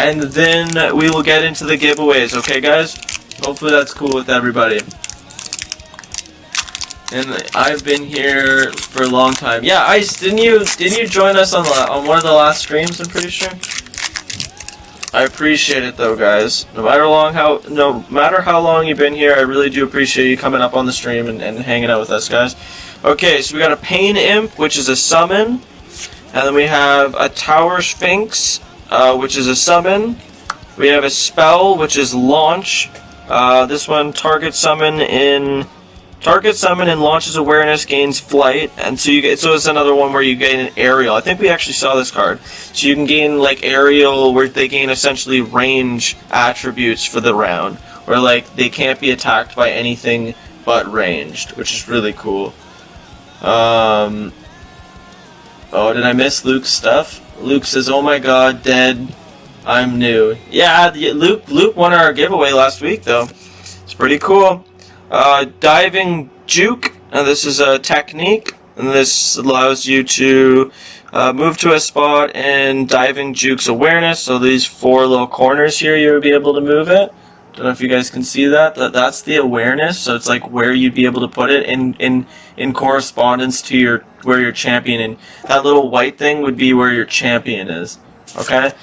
and then we will get into the giveaways. Okay, guys? Hopefully that's cool with everybody. And I've been here for a long time. Yeah, Ice, didn't you join us on one of the last streams? I'm pretty sure. I appreciate it though, guys. No matter how long you've been here, I really do appreciate you coming up on the stream and hanging out with us, guys. Okay, so we got a Pain Imp, which is a summon, and then we have a Tower Sphinx, which is a summon. We have a spell, which is launch. This one target summon and launches awareness, gains flight, and so it's another one where you gain an aerial. I think we actually saw this card. So you can gain like aerial, where they gain essentially range attributes for the round, where like they can't be attacked by anything but ranged, which is really cool. Oh, did I miss Luke's stuff? Luke says, "Oh my God, dead. I'm new." Yeah, Luke won our giveaway last week though. It's pretty cool. Diving Juke, this is a technique, and this allows you to move to a spot and Diving Juke's awareness, so these 4 little corners here, you'll be able to move it. Don't know if you guys can see that. That's the awareness, so it's like where you'd be able to put it in correspondence to where your champion, and that little white thing would be where your champion is. Okay?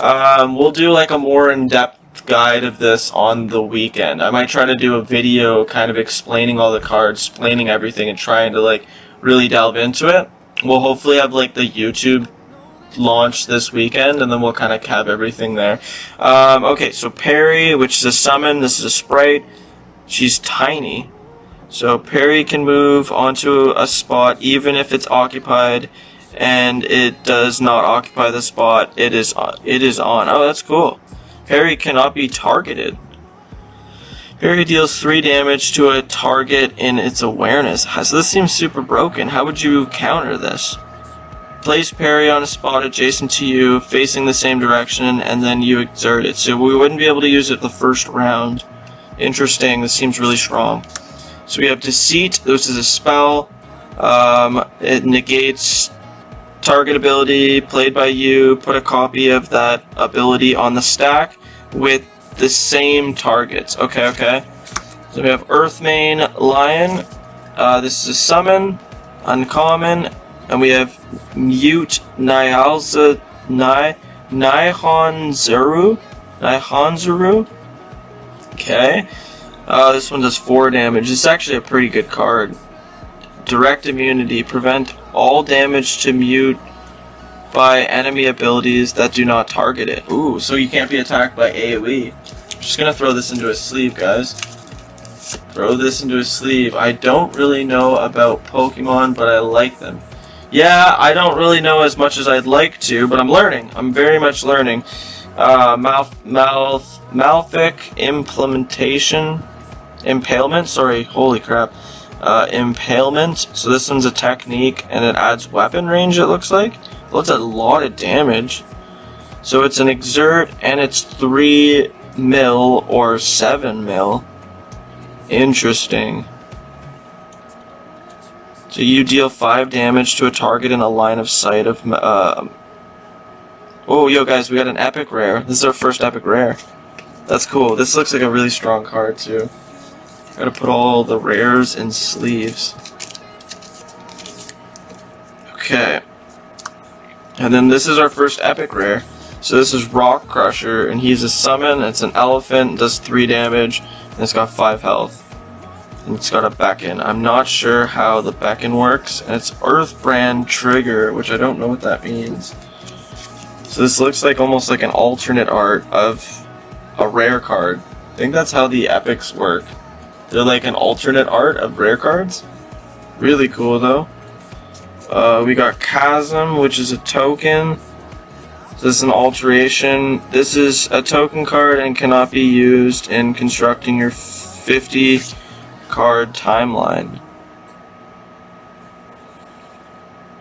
We'll do like a more in-depth guide of this on the weekend. I might try to do a video kind of explaining all the cards, explaining everything, and trying to like really delve into it. We'll hopefully have like the YouTube launch this weekend, and then we'll kind of have everything there. Okay, so Perry, which is a summon. This is a sprite. She's tiny, so Perry can move onto a spot even if it's occupied, and it does not occupy the spot it is on. Oh, that's cool. Perry cannot be targeted. Perry deals 3 damage to a target in its awareness. So this seems super broken. How would you counter this? Place Perry on a spot adjacent to you, facing the same direction, and then you exert it. So we wouldn't be able to use it the first round. Interesting. This seems really strong. So we have Deceit. This is a spell. It negates target ability played by you. Put a copy of that ability on the stack with the same targets. Okay. So we have Earthmane Lion. This is a summon, uncommon, and we have Mute Nihonzuru. Okay. This one does 4 damage. It's actually a pretty good card. Direct immunity. Prevent all damage to mute by enemy abilities that do not target it. Ooh, so you can't be attacked by AoE. I'm just gonna throw this into a sleeve, guys. Throw this into a sleeve. I don't really know about Pokemon, but I like them. Yeah, I don't really know as much as I'd like to, but I'm learning. I'm very much learning. Malfic Impalement. Sorry, holy crap. Impalement. So this one's a technique, and it adds weapon range, it looks like. Well, it's a lot of damage. So it's an exert, and it's 3 mil or 7 mil. Interesting. So you deal 5 damage to a target in a line of sight of... Oh, yo guys, we got an epic rare. This is our first epic rare. That's cool. This looks like a really strong card, too. Gotta put all the rares in sleeves. Okay. And then this is our first epic rare. So this is Rock Crusher, and he's a summon. It's an elephant, does 3 damage, and it's got 5 health. And it's got a beckon. I'm not sure how the beckon works, and it's Earthbrand Trigger, which I don't know what that means. So this looks like almost like an alternate art of a rare card. I think that's how the epics work. They're like an alternate art of rare cards. Really cool though. We got Chasm, which is a token. So this is an alteration. This is a token card and cannot be used in constructing your 50 card timeline.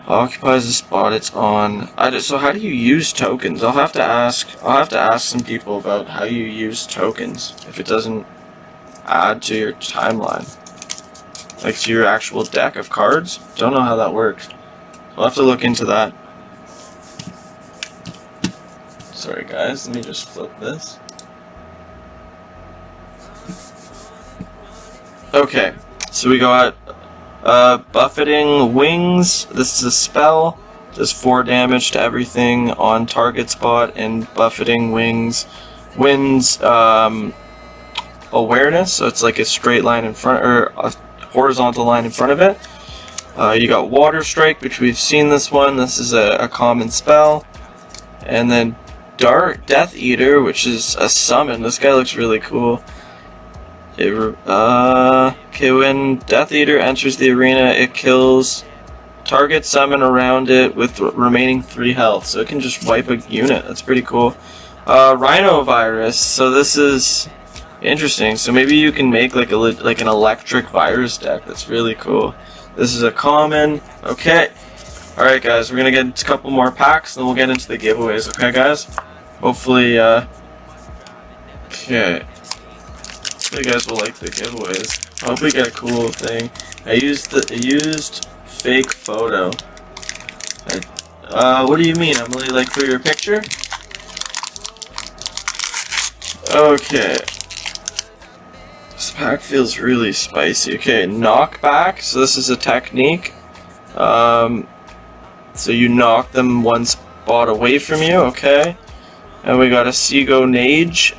Occupies the spot it's on. So how do you use tokens? I'll have to ask some people about how you use tokens if it doesn't add to your timeline, like to your actual deck of cards. Don't know how that works. I'll have to look into that. Sorry guys, let me just flip this. Okay, so we got Buffeting Wings. This is a spell. Does 4 damage to everything on target spot, and Buffeting Wings wins awareness, so it's like a straight line in front, or a horizontal line in front of it. You got Water Strike, which we've seen this one. This is a common spell. And then Dark Death Eater, which is a summon. This guy looks really cool. Okay, when Death Eater enters the arena, it kills target summon around it with remaining 3 health, so it can just wipe a unit. That's pretty cool. Rhino Virus. So this is interesting. So maybe you can make like an electric virus deck. That's really cool. This is a common. Okay. All right, guys. We're gonna get a couple more packs, and then we'll get into the giveaways. Okay, guys. Hopefully, okay. You guys will like the giveaways. I hope we get a cool thing. I used fake photo. What do you mean, Emily? Like for your picture? Okay. This pack feels really spicy. Okay, knockback. So this is a technique. So you knock them one spot away from you. Okay. And we got a Seago Nage.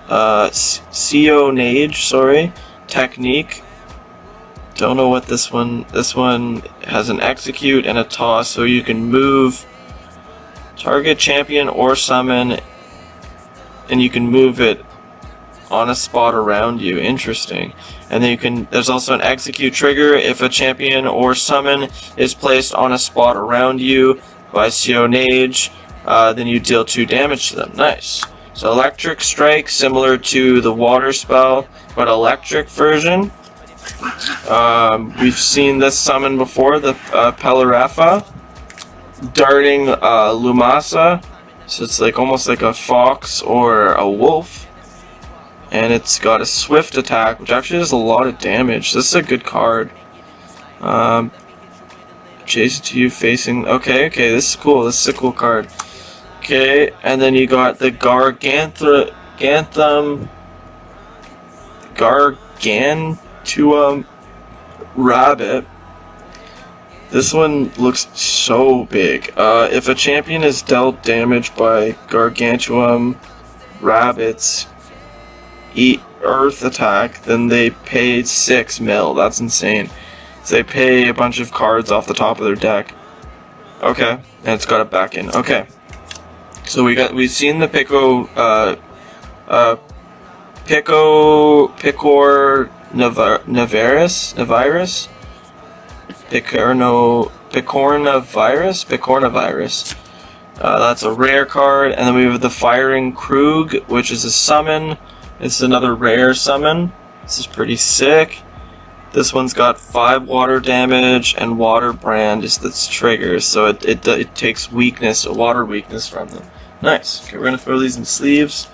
CO Nage, sorry. Technique. Don't know what this one has an execute and a toss, so you can move target champion or summon, and you can move it on a spot around you. Interesting. And then there's also an execute trigger if a champion or summon is placed on a spot around you by CO Nage, then you deal 2 damage to them. Nice. So electric strike, similar to the water spell, but electric version. We've seen this summon before, the Pelarafa, darting Lumasa, so it's like almost like a fox or a wolf, and it's got a swift attack, which actually does a lot of damage. This is a good card. Chase to you facing. Okay, this is cool. This is a cool card. Okay, and then you got the Gargantuam Rabbit. This one looks so big. If a champion is dealt damage by Gargantuam Rabbit's Earth attack, then they pay 6 mil. That's insane. So they pay a bunch of cards off the top of their deck. Okay, and it's got it back in. Okay. So we've seen the Picor Picornavirus. That's a rare card, and then we have the Firing Krug, which is a summon. It's another rare summon. This is pretty sick. This one's got 5 water damage, and Water Brand is its trigger, so it takes weakness, water weakness from them. Nice. Okay, we're gonna throw these in sleeves,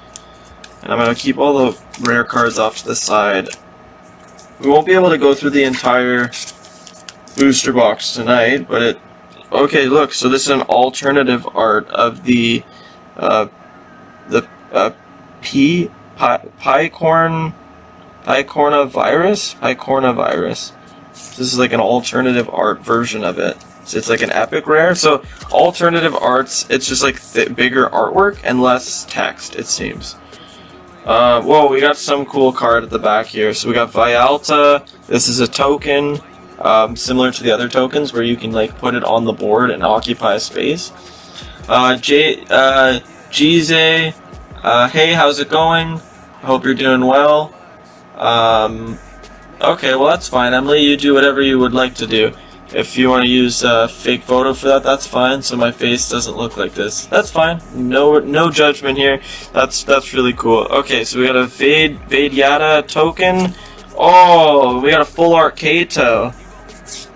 and I'm gonna keep all the rare cards off to the side. We won't be able to go through the entire booster box tonight, but okay, look, so this is an alternative art of the Picornavirus. This is like an alternative art version of it. So it's like an epic rare. So alternative arts, it's just like bigger artwork and less text, it seems. Whoa, we got some cool card at the back here. So we got Vialta. This is a token, similar to the other tokens, where you can like put it on the board and occupy space. Jize, hey, how's it going? I hope you're doing well. Okay, well that's fine, Emily. You do whatever you would like to do. If you want to use a fake photo for that, that's fine. So my face doesn't look like this. That's fine. No judgment here. That's really cool. Okay, so we got a Vade token. Oh, we got a full art Kato.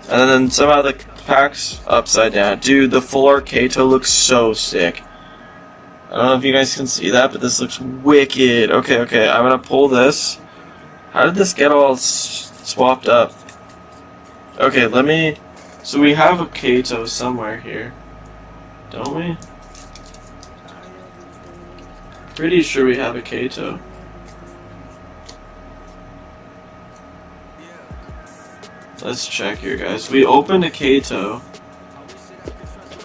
And then somehow the pack's upside down. Dude, the full art Kato looks so sick. I don't know if you guys can see that, but this looks wicked. Okay, I'm gonna pull this. How did this get all swapped up? Okay, so we have a Kato somewhere here, don't we? Pretty sure we have a Kato. Let's check here, guys. We opened a Kato.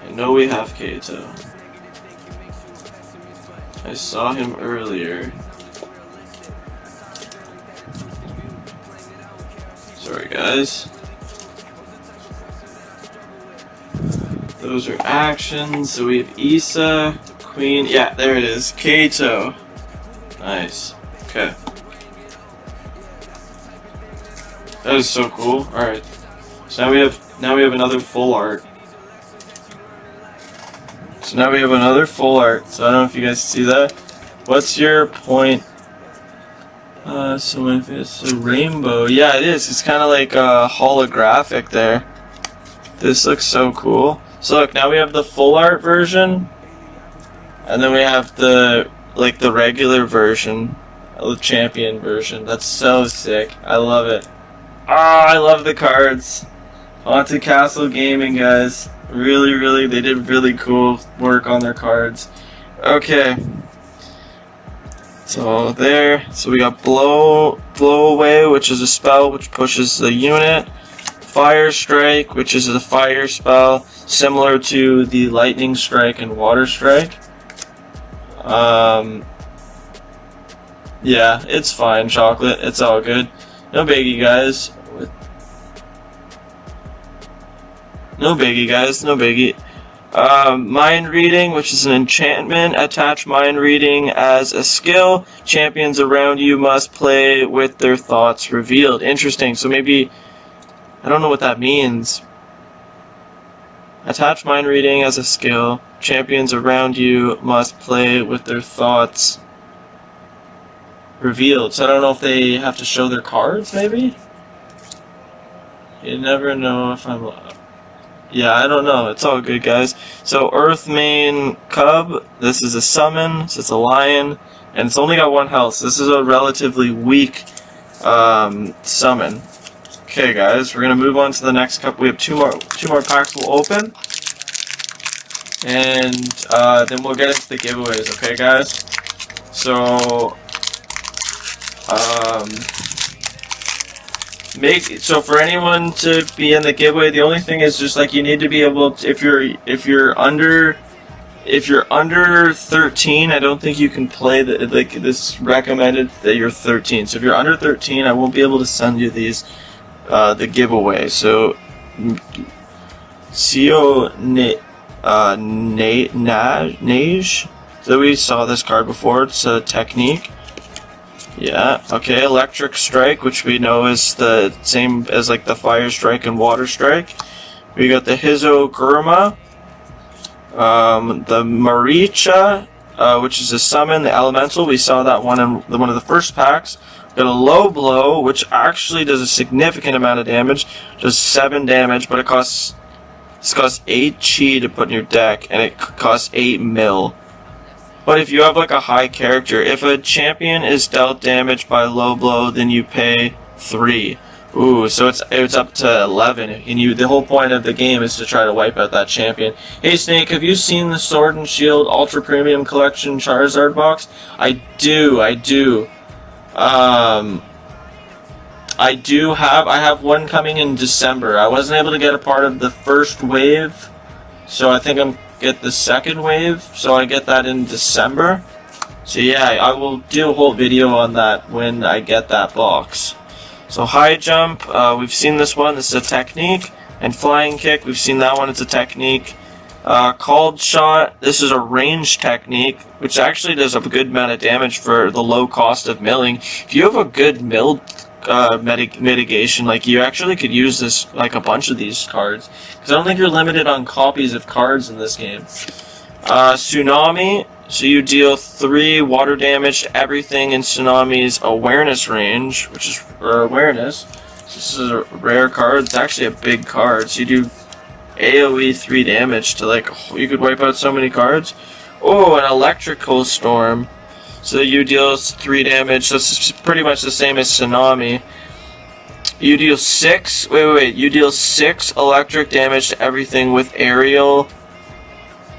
I know we have Kato. I saw him earlier. Sorry, guys. Those are actions. So we have Issa, Queen. Yeah, there it is. Kato. Nice. Okay. That is so cool. Alright. So now we have another full art. So now we have another full art. So I don't know if you guys see that. What's your point? So if it's a rainbow. Yeah, it is. It's kind of like holographic there. This looks so cool. So look, now we have the full art version. And then we have the regular version. The champion version. That's so sick. I love it. Ah, I love the cards. Haunted Castle Gaming, guys. Really, they did really cool work on their cards. Okay. So there. So we got Blow Away, which is a spell which pushes the unit. Fire Strike, which is a fire spell similar to the Lightning Strike and Water Strike. Yeah, it's fine, Chocolate. It's all good. No biggie, guys. No biggie, guys. No biggie. Mind Reading, which is an enchantment. Attach Mind Reading as a skill. Champions around you must play with their thoughts revealed. Interesting. So maybe... I don't know what that means. Attach Mind Reading as a skill. Champions around you must play with their thoughts revealed. So I don't know if they have to show their cards, maybe? You never know if I'm... Yeah, I don't know. It's all good, guys. So Earthmane Cub. This is a summon. So it's a lion. And it's only got 1 health. So this is a relatively weak summon. Okay, guys. We're going to move on to the next couple. We have two more packs we'll open. And then we'll get into the giveaways. Okay, guys? So... So for anyone to be in the giveaway, the only thing is just like you need to be able to, if you're under 13, I don't think you can play this recommended that you're 13. So if you're under 13, I won't be able to send you these the giveaway. So Seo Nage. So we saw this card before. It's a technique. Yeah, okay, Electric Strike, which we know is the same as like the Fire Strike and Water Strike. We got the Hizogurma, the Maricha, which is a summon, the Elemental. We saw that one in one of the first packs. Got a Low Blow, which actually does a significant amount of damage, does 7 damage, but it costs 8 chi to put in your deck, and it costs 8 mil. But if you have like a high character, if a champion is dealt damage by Low Blow, then you pay 3. Ooh, so it's up to 11, and the whole point of the game is to try to wipe out that champion. Hey Snake, have you seen the Sword and Shield Ultra Premium Collection Charizard box? I do. I have one coming in December. I wasn't able to get a part of the first wave, so I think I'm get the second wave, so I get that in December. So yeah, I will do a whole video on that when I get that box. So High Jump, we've seen this one, this is a technique, and Flying Kick, we've seen that one, it's a technique. Called Shot, this is a range technique, which actually does a good amount of damage for the low cost of milling. If you have a good mill mitigation, like you actually could use this, like a bunch of these cards, because I don't think you're limited on copies of cards in this game. Tsunami, so you deal 3 water damage to everything in Tsunami's awareness range, which is awareness. So this is a rare card. It's actually a big card, so you do AoE 3 damage to, like, you could wipe out so many cards. Oh, an Electrical Storm. So you deal 3 damage. That's pretty much the same as Tsunami. You deal 6. Wait. You deal 6 electric damage to everything with aerial.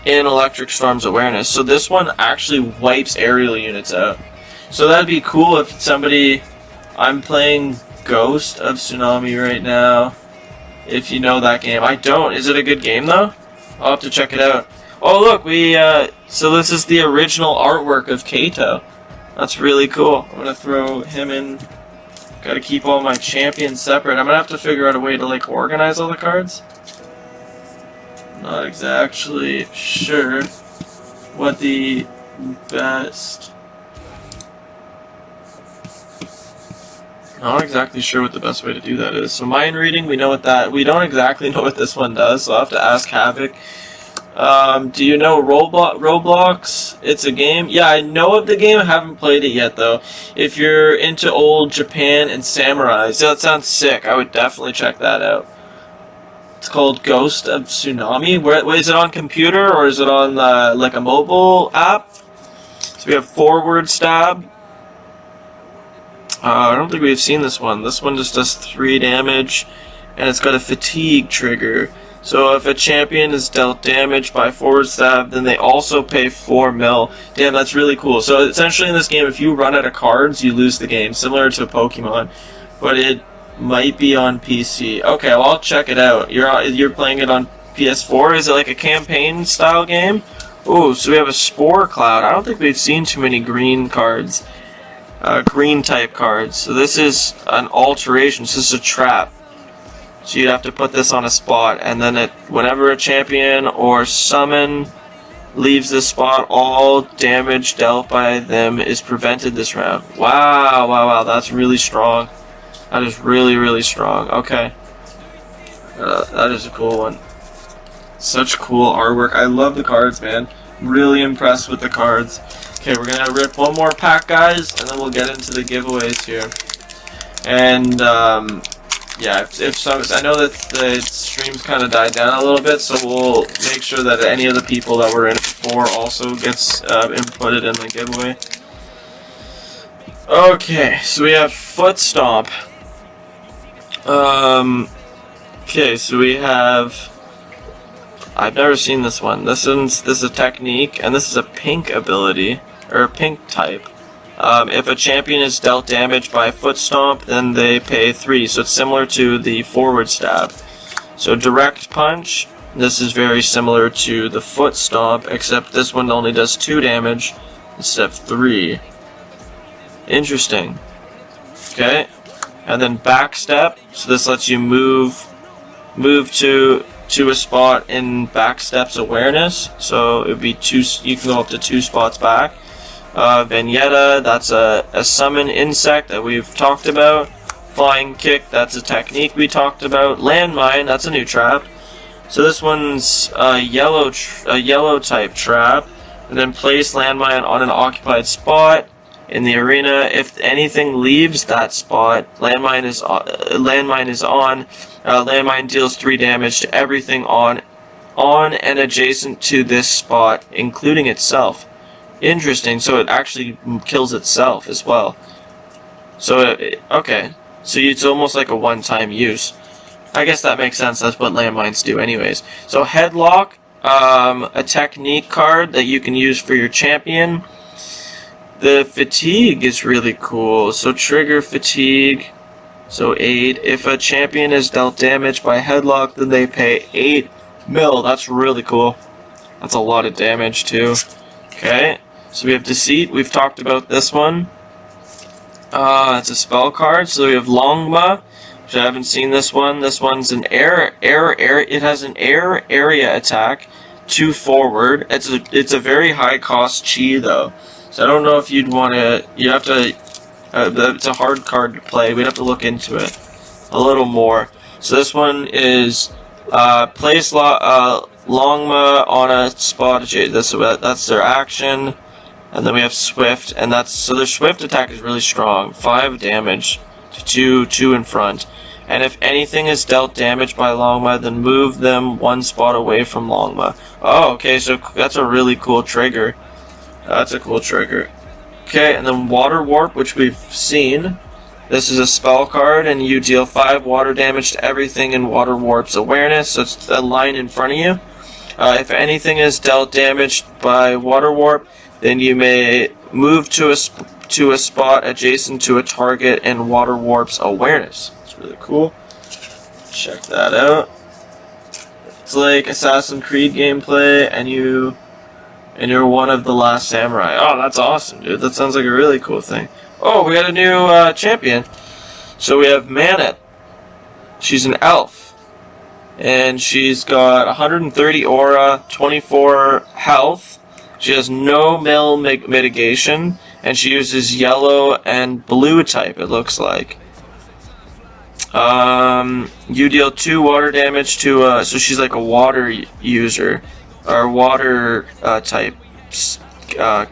in Electric Storm's awareness. So this one actually wipes aerial units out. So that'd be cool if somebody... I'm playing Ghost of Tsunami right now. If you know that game. I don't. Is it a good game though? I'll have to check it out. Oh look, so this is the original artwork of Kato. That's really cool. I'm gonna throw him in. Gotta keep all my champions separate. I'm gonna have to figure out a way to like organize all the cards. Not exactly sure what the best... Not exactly sure what the best way to do that is. So mind reading, we know what that... We don't exactly know what this one does, so I'll have to ask Havoc. Do you know Roblox? It's a game? Yeah, I know of the game. I haven't played it yet, though. If you're into old Japan and samurais, that sounds sick. I would definitely check that out. It's called Ghost of Tsunami. Where is it on computer or is it on like a mobile app? So we have forward stab. I don't think we've seen this one. This one just does 3 damage, and it's got a fatigue trigger. So if a champion is dealt damage by forward stab, then they also pay 4 mil. Damn, that's really cool. So essentially in this game, if you run out of cards, you lose the game, similar to Pokemon. But it might be on PC. Okay, well I'll check it out. You're playing it on PS4? Is it like a campaign style game? Ooh, so we have a Spore Cloud. I don't think we've seen too many green cards. Green type cards. So this is an alteration. So this is a trap. So you'd have to put this on a spot, and then whenever a champion or summon leaves this spot, all damage dealt by them is prevented this round. Wow, wow, wow, that's really strong. That is really, really strong. Okay. That is a cool one. Such cool artwork. I love the cards, man. Really impressed with the cards. Okay, we're gonna rip one more pack, guys, and then we'll get into the giveaways here. And yeah, I know that the streams kind of died down a little bit, so we'll make sure that any of the people that were in it before also gets inputted in the giveaway. Okay, so we have Foot Stomp. Okay, so we have... I've never seen this one. This is a technique, and this is a pink ability, or a pink type. If a champion is dealt damage by Foot Stomp, then they pay 3, so it's similar to the forward stab. So Direct Punch, this is very similar to the Foot Stomp, except this one only does 2 damage instead of 3. Interesting. Okay, and then Backstep, so this lets you move to a spot in Backstep's awareness, so it would be 2. You can go up to 2 spots back. Vignetta, that's a summon insect that we've talked about. Flying Kick, that's a technique we talked about. Landmine, that's a new trap. So this one's a yellow type trap. And then place landmine on an occupied spot in the arena. If anything leaves that spot, landmine is on. Landmine deals 3 damage to everything on and adjacent to this spot, including itself. Interesting, so it actually kills itself as well. So, okay. So it's almost like a one-time use. I guess that makes sense, that's what landmines do anyways. So Headlock, a technique card that you can use for your champion. The Fatigue is really cool. So trigger Fatigue, so 8. If a champion is dealt damage by Headlock, then they pay 8 mil. That's really cool. That's a lot of damage too. Okay, so we have Deceit. We've talked about this one. It's a spell card. So we have Longma, which I haven't seen this one. This one's an it has an air area attack, 2 forward. It's a very high cost chi though. So I don't know if you'd want to. You have to. It's a hard card to play. We'd have to look into it a little more. So this one is place Longma on a spot. That's their action. And then we have Swift, and so their Swift attack is really strong. 5 damage to 2 in front. And if anything is dealt damage by Longma, then move them 1 spot away from Longma. Oh, okay, so that's a really cool trigger. That's a cool trigger. Okay, and then Water Warp, which we've seen. This is a spell card, and you deal 5 water damage to everything in Water Warp's awareness, so it's a line in front of you. If anything is dealt damage by Water Warp, then you may move to a spot adjacent to a target in Water Warp's awareness. It's really cool. Check that out. It's like Assassin's Creed gameplay, and you're one of the last samurai. Oh, that's awesome, dude. That sounds like a really cool thing. Oh, we got a new champion. So we have Manet. She's an elf, and she's got 130 aura, 24 health. She has no mitigation, and she uses yellow and blue type, it looks like. You deal 2 water damage to, so she's like a water user, or water type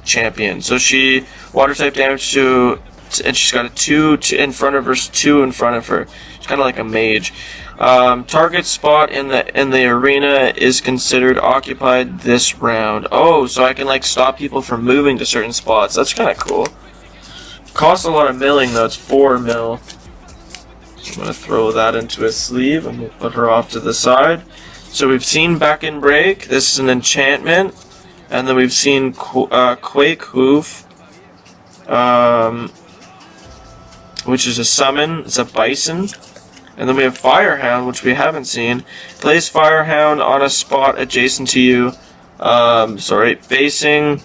champion. So she, water type damage to, and she's got a 2 in front of her, 2 in front of her. She's kind of like a mage. Target spot in the arena is considered occupied this round. Oh, so I can like stop people from moving to certain spots. That's kind of cool. Costs a lot of milling though. It's 4 mil. So I'm gonna throw that into a sleeve and we'll put her off to the side. So we've seen Beck and Break. This is an enchantment, and then we've seen Quake Hoof, which is a summon. It's a bison. And then we have Firehound, which we haven't seen. Place Firehound on a spot adjacent to you. Facing.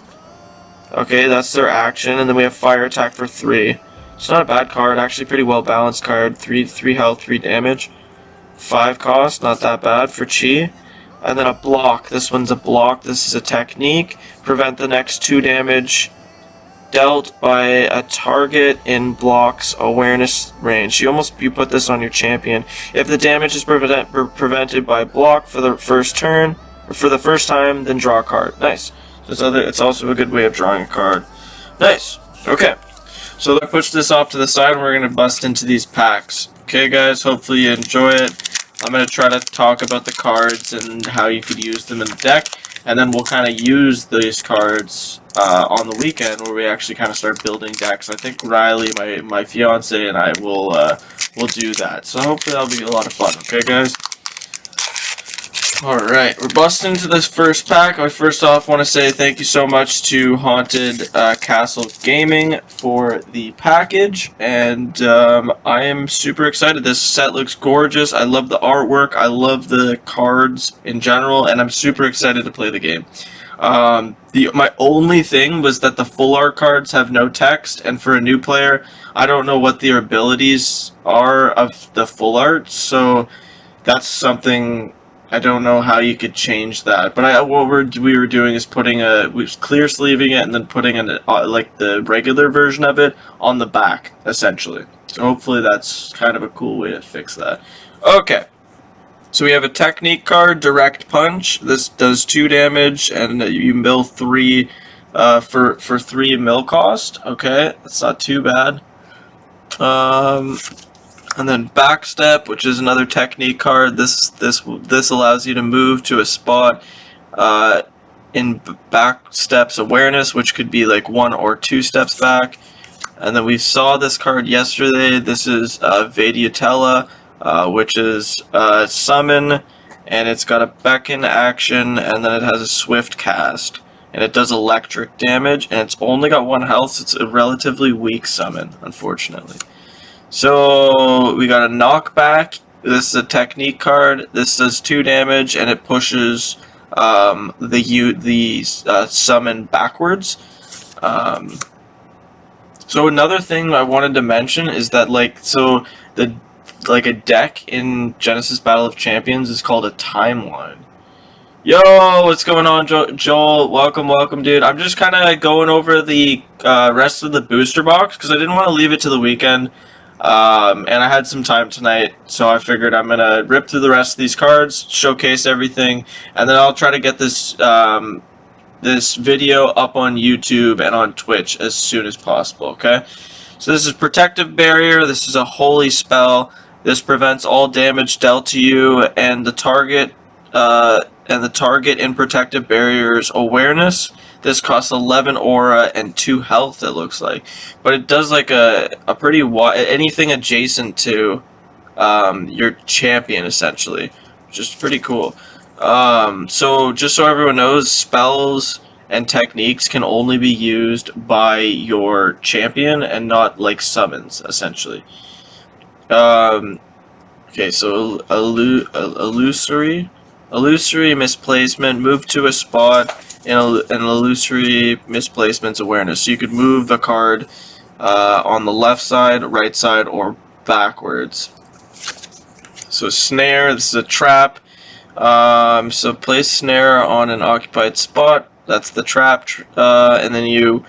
Okay, that's their action. And then we have Fire Attack for 3. It's not a bad card, actually pretty well balanced card. 3 health, 3 damage. 5 cost, not that bad for Chi. And then a block. This one's a block. This is a technique. Prevent the next 2 damage dealt by a target in block's awareness range. You put this on your champion. If the damage is prevented by block for the first turn, or for the first time, then draw a card. Nice. So it's also a good way of drawing a card. Nice. Okay. So let's push this off to the side and we're going to bust into these packs. Okay guys, hopefully you enjoy it. I'm going to try to talk about the cards and how you could use them in the deck. And then we'll kind of use these cards on the weekend where we actually kind of start building decks. I think Riley, my fiance, and I will do that. So hopefully that'll be a lot of fun. Okay, guys? Alright, we're busting into this first pack. I first off want to say thank you so much to Haunted Castle Gaming for the package, and I am super excited. This set looks gorgeous. I love the artwork. I love the cards in general, and I'm super excited to play the game. My only thing was that the full art cards have no text, and for a new player, I don't know what the abilities are of the full art, so that's something. I don't know how you could change that, but what we were doing is putting clear sleeving it and then putting like the regular version of it on the back, essentially. So hopefully that's kind of a cool way to fix that. Okay, so we have a technique card, Direct Punch. This does 2 damage, and you mill 3 for 3 mill cost. Okay, that's not too bad. And then Backstep, which is another technique card. This allows you to move to a spot in Backstep's awareness, which could be like 1 or 2 steps back. And then we saw this card yesterday. This is Vadiatella, which is summon, and it's got a beckon action, and then it has a swift cast. And it does electric damage, and it's only got 1 health, so it's a relatively weak summon, unfortunately. So we got a knockback. This is a technique card. This does 2 damage, and it pushes the summon backwards. So another thing I wanted to mention is that a deck in Genesis Battle of Champions is called a timeline. Yo, what's going on, Joel? Welcome, dude. I'm just kind of going over the rest of the booster box because I didn't want to leave it to the weekend. And I had some time tonight, so I figured I'm gonna rip through the rest of these cards, showcase everything, and then I'll try to get this this video up on YouTube and on Twitch as soon as possible. Okay, so this is Protective Barrier. This is a holy spell. This prevents all damage dealt to you and the target in Protective Barrier's awareness. This costs 11 aura and 2 health, it looks like. But it does like a pretty wide, anything adjacent to your champion, essentially. Which is pretty cool. So just so everyone knows, spells and techniques can only be used by your champion and not like summons, essentially. Okay, so illusory misplacement, move to a spot, and an illusory misplacement's awareness. So you could move the card on the left side, right side, or backwards. So snare, this is a trap. So place snare on an occupied spot. That's the trap. And then you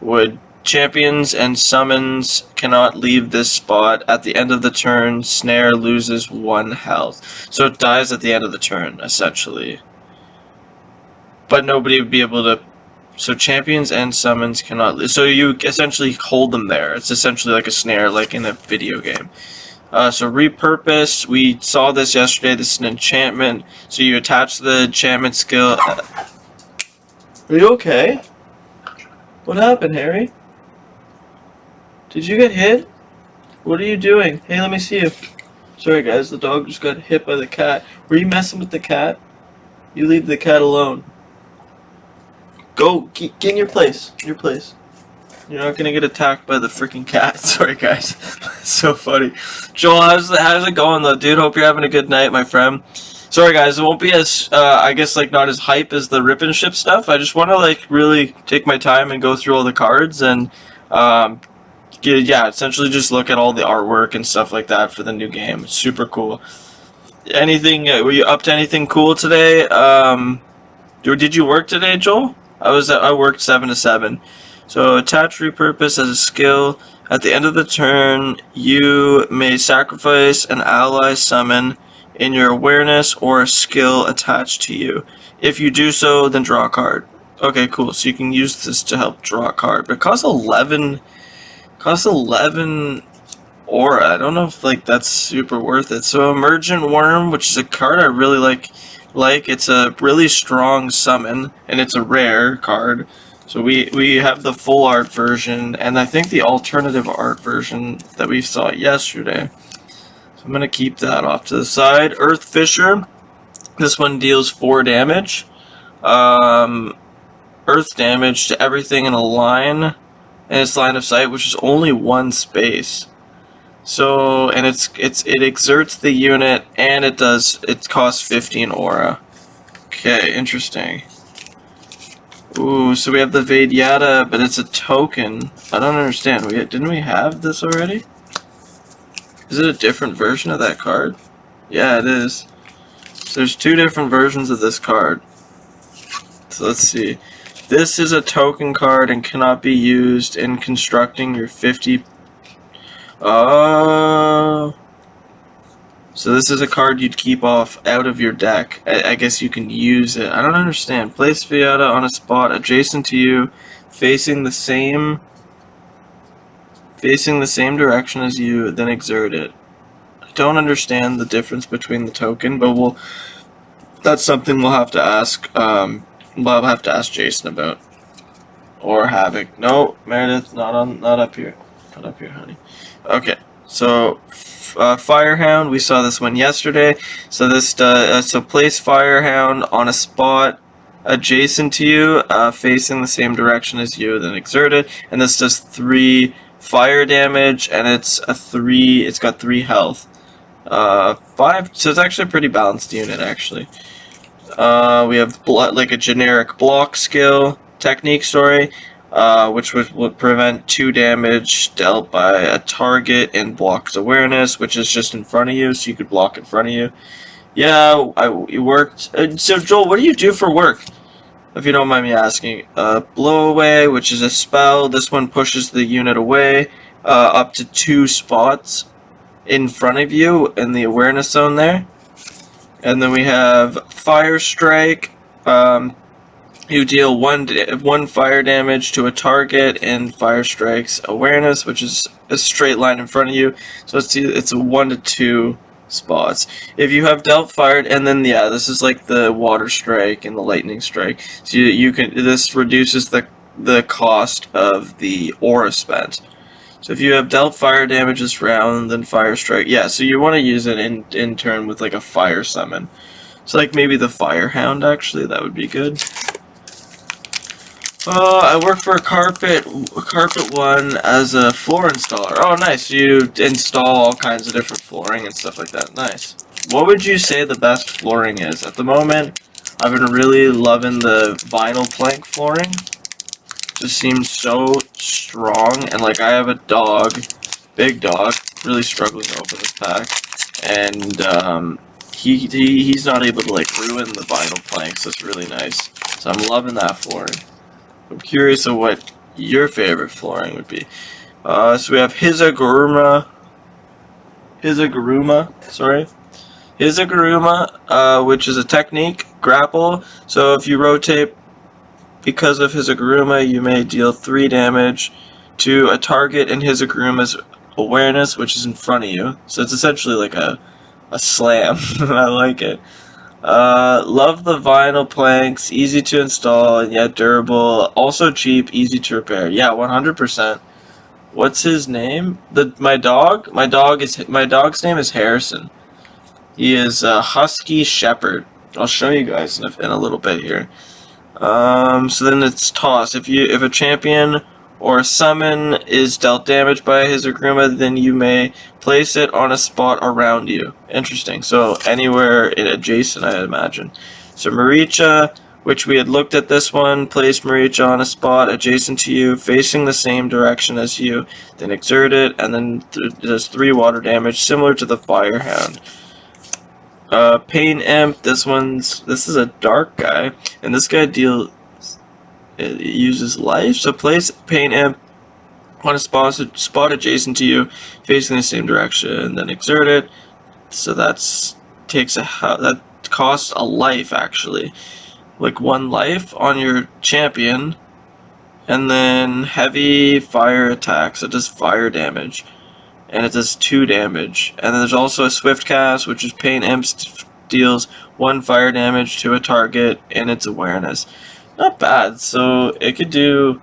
would champions and summons cannot leave this spot. At the end of the turn, snare loses 1 health. So it dies at the end of the turn, essentially. But nobody would be able to. So champions and summons cannot leave. So you essentially hold them there. It's essentially like a snare, like in a video game. So repurpose, we saw this yesterday. This is an enchantment. So you attach the enchantment skill. Are you okay? What happened, Harry? Did you get hit? What are you doing? Hey, let me see you. Sorry guys, the dog just got hit by the cat. Were you messing with the cat? You leave the cat alone. Go, get in your place. In your place. You're not gonna get attacked by the freaking cat. Sorry guys. So funny. Joel, how's it going though, dude? Hope you're having a good night, my friend. Sorry guys, it won't be as, I guess like not as hype as the rip and ship stuff. I just want to like really take my time and go through all the cards and, yeah, essentially just look at all the artwork and stuff like that for the new game. It's super cool. Anything, were you up to anything cool today? Did you work today, Joel? I worked 7 to 7. So attach repurpose as a skill. At the end of the turn, you may sacrifice an ally summon in your awareness or a skill attached to you. If you do so, then draw a card. Okay, cool. So you can use this to help draw a card. But it costs 11 aura. I don't know if like that's super worth it. So Emergent Worm, which is a card I really like. It's a really strong summon, and it's a rare card. So we have the full art version, and I think the alternative art version that we saw yesterday. So I'm going to keep that off to the side. Earth Fisher. This one deals 4 damage. Earth damage to everything in a line, and its line of sight, which is only 1 space. So, and it exerts the unit, and it costs 15 aura. Okay, interesting. Ooh, so we have the Vaidyata, but it's a token. I don't understand. Didn't we have this already? Is it a different version of that card? Yeah, it is. So there's 2 different versions of this card. So let's see. This is a token card and cannot be used in constructing your 50. Oh. So this is a card you'd keep out of your deck. I guess you can use it. I don't understand. Place Vaidyata on a spot adjacent to you, facing the same direction as you, then exert it. I don't understand the difference between the token, but that's something we'll have to ask. We'll have to ask Jason about. Or Havoc. No, Meredith, not up here. Not up here, honey. Okay, so Firehound, we saw this one yesterday. So this so place Firehound on a spot adjacent to you, facing the same direction as you, then exert it. And this does 3 fire damage, and it's got 3 health. 5, so it's actually a pretty balanced unit, actually. We have like a generic block skill technique, which would prevent 2 damage dealt by a target and blocks awareness, which is just in front of you, so you could block in front of you. Yeah, you worked. So Joel, what do you do for work? If you don't mind me asking. Blow away, which is a spell. This one pushes the unit away up to 2 spots in front of you in the awareness zone there. And then we have Fire Strike. You deal 1 fire damage to a target in Fire Strike's awareness, which is a straight line in front of you. So it's 1 to 2 spots. If you have dealt fired, and then yeah, this is like the Water Strike and the Lightning Strike. So this reduces the cost of the aura spent. So if you have dealt fire damage this round, then Fire Strike. Yeah, so you want to use it in turn with like a fire summon. So like maybe the Firehound, actually, that would be good. I work for Carpet One as a floor installer. Oh, nice. You install all kinds of different flooring and stuff like that. Nice. What would you say the best flooring is? At the moment, I've been really loving the vinyl plank flooring. Just seems so strong, and like I have a dog, big dog, really struggling to open this pack, and he's not able to like ruin the vinyl planks. So it's really nice. So I'm loving that flooring. I'm curious of what your favorite flooring would be. So we have Hizaguruma, which is a technique grapple. So if you rotate because of Hizaguruma, you may deal 3 damage to a target in Hizaguruma's awareness, which is in front of you. So it's essentially like a slam. I like it. Love the vinyl planks, easy to install and yet durable, also cheap, easy to repair. Yeah, 100%. What's his name? My dog's name is Harrison. He is a Husky Shepherd. I'll show you guys in a little bit here. So then it's toss. If a champion or a summon is dealt damage by Hizaguruma, then you may place it on a spot around you. Interesting. So anywhere adjacent, I imagine. So Maricha, which we had looked at this one, place Maricha on a spot adjacent to you, facing the same direction as you, then exert it, and then it does 3 water damage, similar to the Firehound. Pain Imp, this is a dark guy, and this guy uses life, so place Pain Imp on a spot adjacent to you, facing the same direction, then exert it. So that costs a life, actually, like 1 life on your champion, and then heavy fire attack, so it does fire damage, and it does 2 damage. And then there's also a swift cast, which is Pain Imp deals 1 fire damage to a target in its awareness. Not bad. So you could do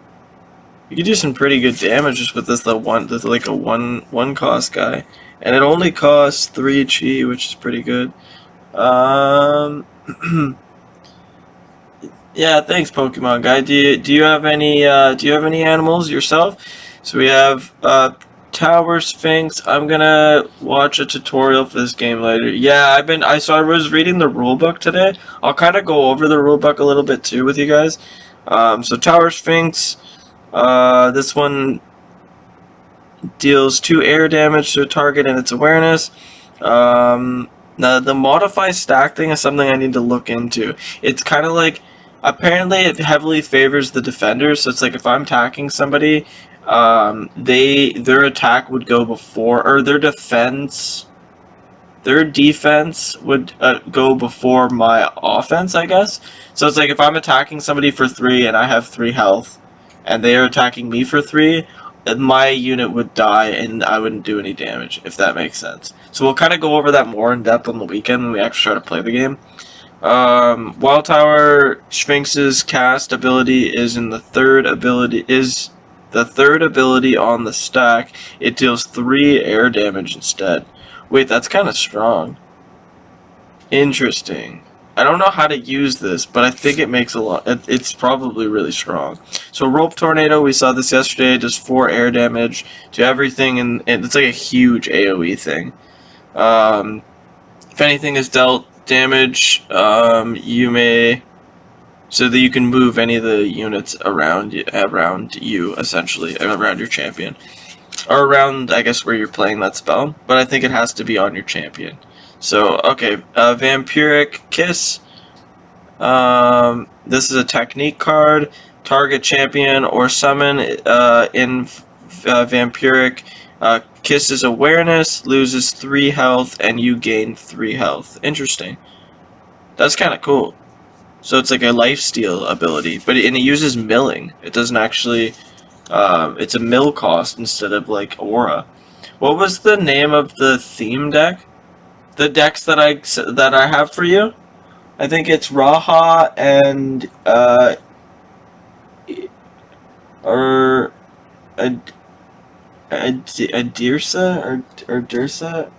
some pretty good damage just with this like a one cost guy, and it only costs 3 chi, which is pretty good. Yeah, thanks, Pokemon guy. Do you have any animals yourself? So we have Tower Sphinx. I'm gonna watch a tutorial for this game later. Yeah, I was reading the rulebook today. I'll kind of go over the rulebook a little bit too with you guys. So Tower Sphinx, this one deals 2 air damage to a target in its awareness. Now the modify stack thing is something I need to look into. It's kind of like, apparently it heavily favors the defender, so it's like if I'm attacking somebody, their attack would go before, or their defense would go before my offense, I guess. So it's like if I'm attacking somebody for 3 and I have 3 health, and they are attacking me for 3, my unit would die and I wouldn't do any damage, if that makes sense. So we'll kind of go over that more in depth on the weekend when we actually try to play the game. Wild Tower Sphinx's cast ability is the third ability on the stack. It deals 3 air damage instead. Wait, that's kind of strong. Interesting. I don't know how to use this, but I think it makes a lot. It's probably really strong. So Rope Tornado, we saw this yesterday, does 4 air damage to everything, and it's like a huge AoE thing. If anything is dealt damage, you may, so that you can move any of the units around you, essentially, around your champion, or around, I guess, where you're playing that spell. But I think it has to be on your champion. So, okay, Vampiric Kiss. This is a technique card. Target champion or summon in Vampiric Kiss's awareness, loses 3 health, and you gain 3 health. Interesting. That's kind of cool. So it's like a lifesteal ability, but it uses milling. It doesn't actually. It's a mill cost instead of like aura. What was the name of the theme deck? The decks that I have for you, I think it's Raha and or Dirsa or Dursa.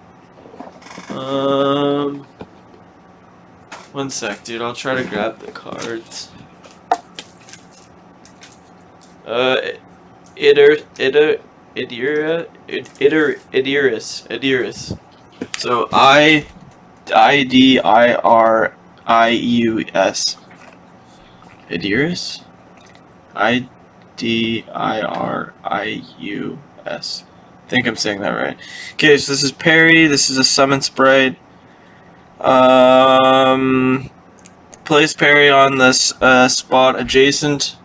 One sec, dude. I'll try to grab the cards. Idirus. So Idirius. Idirus? Idirius. I think I'm saying that right. Okay, so this is Perry. This is a summon sprite. Place Perry on this spot adjacent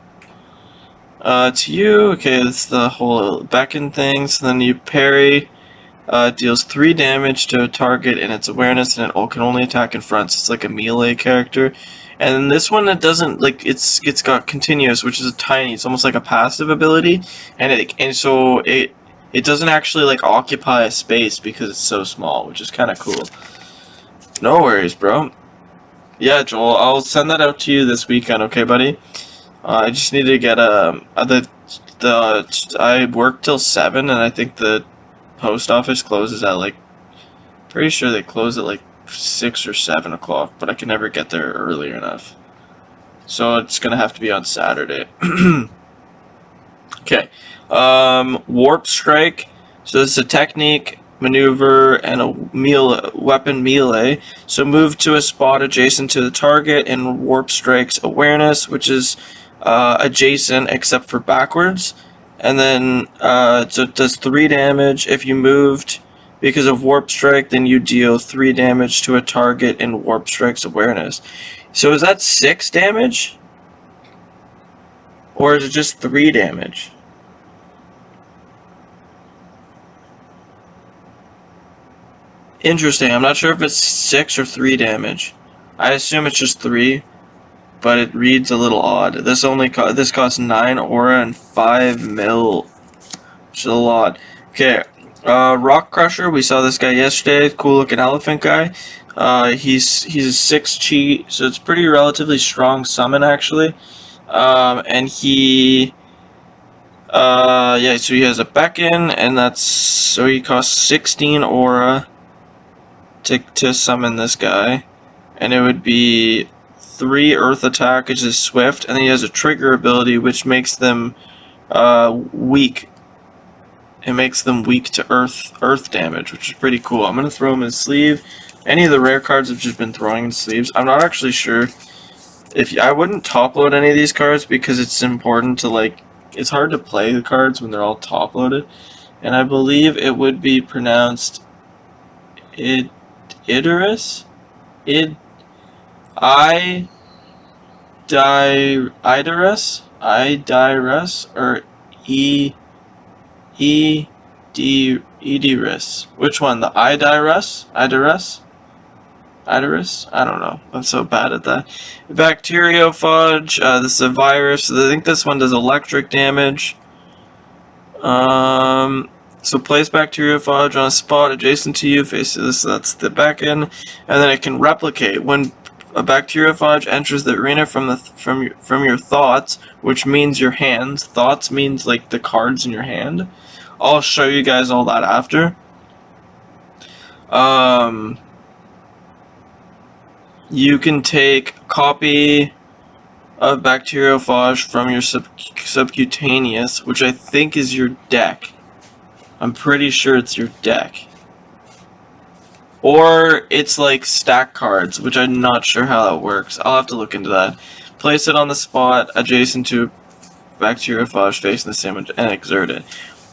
to you. Okay, that's the whole beckon thing. So then you parry. Deals 3 damage to a target in its awareness, and it can only attack in front. So it's like a melee character. And this one, it doesn't like it's got continuous, which is a tiny. It's almost like a passive ability, and so it doesn't actually like occupy a space because it's so small, which is kind of cool. No worries, bro. Yeah, Joel, I'll send that out to you this weekend, okay, buddy? I just need to get I work till 7, and I think the post office closes at like, pretty sure they close at like 6 or 7 o'clock, but I can never get there earlier enough. So it's gonna have to be on Saturday. Okay. Warp Strike. So this is a technique, maneuver, and a weapon melee. So move to a spot adjacent to the target and Warp Strike's awareness, which is adjacent except for backwards. And then so it does 3 damage. If you moved because of Warp Strike, then you deal 3 damage to a target in Warp Strike's awareness. So is that 6 damage? Or is it just 3 damage? Interesting. I'm not sure if it's 6 or 3 damage. I assume it's just 3. But it reads a little odd. This this costs 9 aura and 5 mil, which is a lot. Okay, Rock Crusher. We saw this guy yesterday. Cool looking elephant guy. He's a 6 chi, so it's pretty relatively strong summon actually. And he, yeah, so he has a beckon, and so he costs 16 aura to summon this guy, and it would be 3 earth attack, which is swift, and then he has a trigger ability which makes them weak. It makes them weak to earth damage, which is pretty cool. I'm gonna throw him in his sleeve. Any of the rare cards have just been throwing in sleeves. I'm not actually sure if I wouldn't top load any of these cards because it's important to like. It's hard to play the cards when they're all top loaded, and I believe it would be pronounced Idirus. Idirus, or Idirus. Which one? The Idirus? Idirus? I don't know. I'm so bad at that. Bacteriophage. This is a virus. I think this one does electric damage. So place Bacteriophage on a spot adjacent to you, facing this. That's the back end, and then it can replicate when a Bacteriophage enters the arena from your thoughts, which means your hands. Thoughts means like the cards in your hand. I'll show you guys all that after. You can take a copy of Bacteriophage from your subcutaneous, which I think is your deck. I'm pretty sure it's your deck. Or it's like stack cards, which I'm not sure how that works. I'll have to look into that. Place it on the spot adjacent to Bacteriophage facing the sandwich and exert it.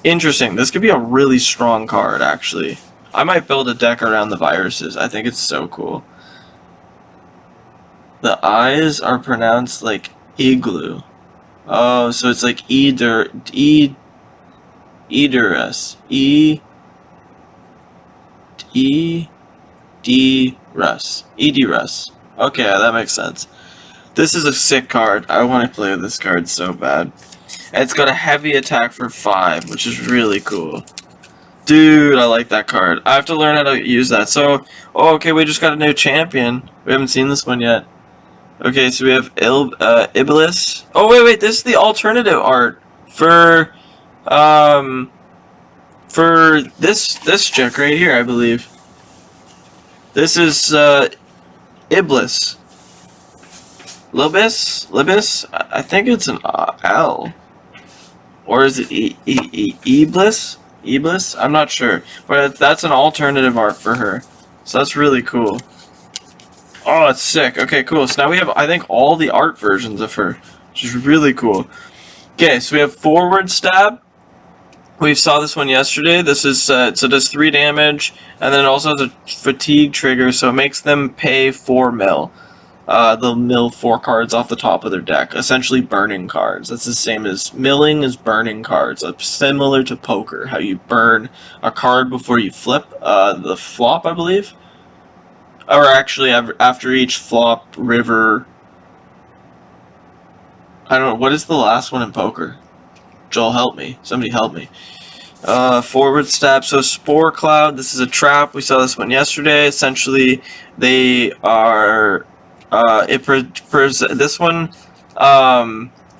Interesting. This could be a really strong card, actually. I might build a deck around the viruses. I think it's so cool. The eyes are pronounced like igloo. Oh, so it's like Idirus. Idirus. Okay, that makes sense. This is a sick card. I want to play with this card so bad. And it's got a heavy attack for 5, which is really cool. Dude, I like that card. I have to learn how to use that. So, oh, okay, we just got a new champion. We haven't seen this one yet. Okay, so we have Iblis. Oh, wait, this is the alternative art for this chick right here, I believe. This is Iblis. Libis? I think it's an L. Or is it Eblis? Eblis? I'm not sure. But that's an alternative art for her. So that's really cool. Oh, it's sick. Okay, cool. So now we have, I think, all the art versions of her, which is really cool. Okay, so we have Forward Stab. We saw this one yesterday. This is, so it does 3 damage, and then it also has a fatigue trigger, so it makes them pay 4 mil. They'll mill 4 cards off the top of their deck, essentially burning cards. That's the same as milling is burning cards. It's similar to poker, how you burn a card before you flip the flop, I believe. Or actually, after each flop, river. I don't know, what is the last one in poker? Joel, help me. Somebody help me. Forward Stab. So Spore Cloud, this is a trap. We saw this one yesterday. Essentially, they are... this one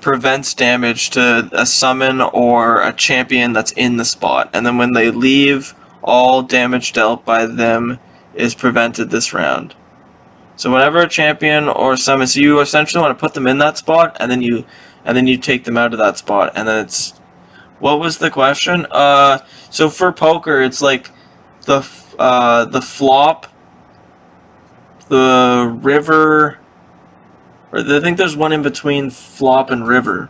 prevents damage to a summon or a champion that's in the spot. And then when they leave, all damage dealt by them is prevented this round. So whenever a champion or summon, so you essentially want to put them in that spot, and then you take them out of that spot, and then it's... What was the question? So for poker, it's like the flop, the river, or I think there's one in between flop and river.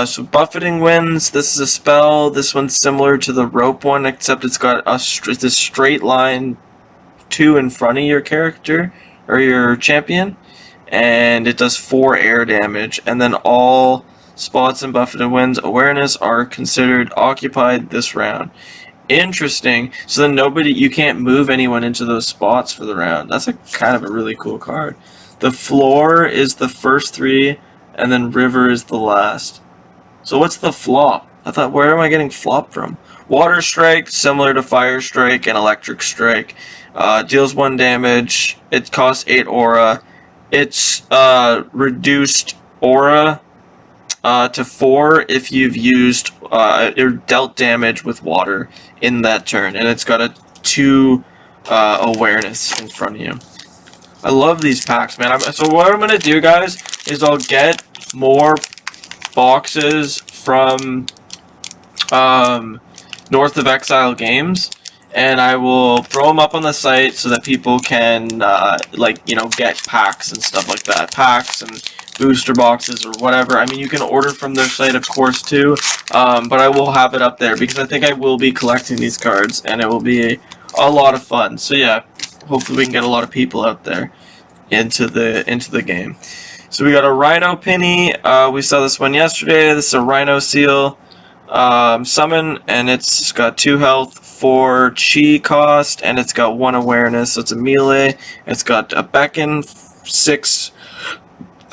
So Buffeting Winds, this is a spell. This one's similar to the rope one, except it's got this straight line 2 in front of your character, or your champion, and it does 4 air damage, and then all spots in Buffeted Winds awareness are considered occupied this round. Interesting. So then you can't move anyone into those spots for the round. That's kind of a really cool card. The floor is the first 3, and then river is the last. So what's the flop? Where am I getting flop from? Water Strike, similar to Fire Strike and Electric Strike. Deals 1 damage. It costs 8 aura. It's reduced aura to 4 if you've used or dealt damage with water in that turn, and it's got a 2 awareness in front of you. I love these packs, man. So what I'm gonna do, guys, is I'll get more boxes from North of Exile Games, and I will throw them up on the site so that people can get packs and stuff like that, packs and booster boxes or whatever. I mean, you can order from their site, of course, too, but I will have it up there because I think I will be collecting these cards, and it will be a lot of fun. So yeah, hopefully we can get a lot of people out there into the game. So we got a Rhino Penny. We saw this one yesterday. This is a Rhino Seal summon, and it's got 2 health, 4 chi cost, and it's got 1 awareness. So it's a melee. It's got a beckon, 6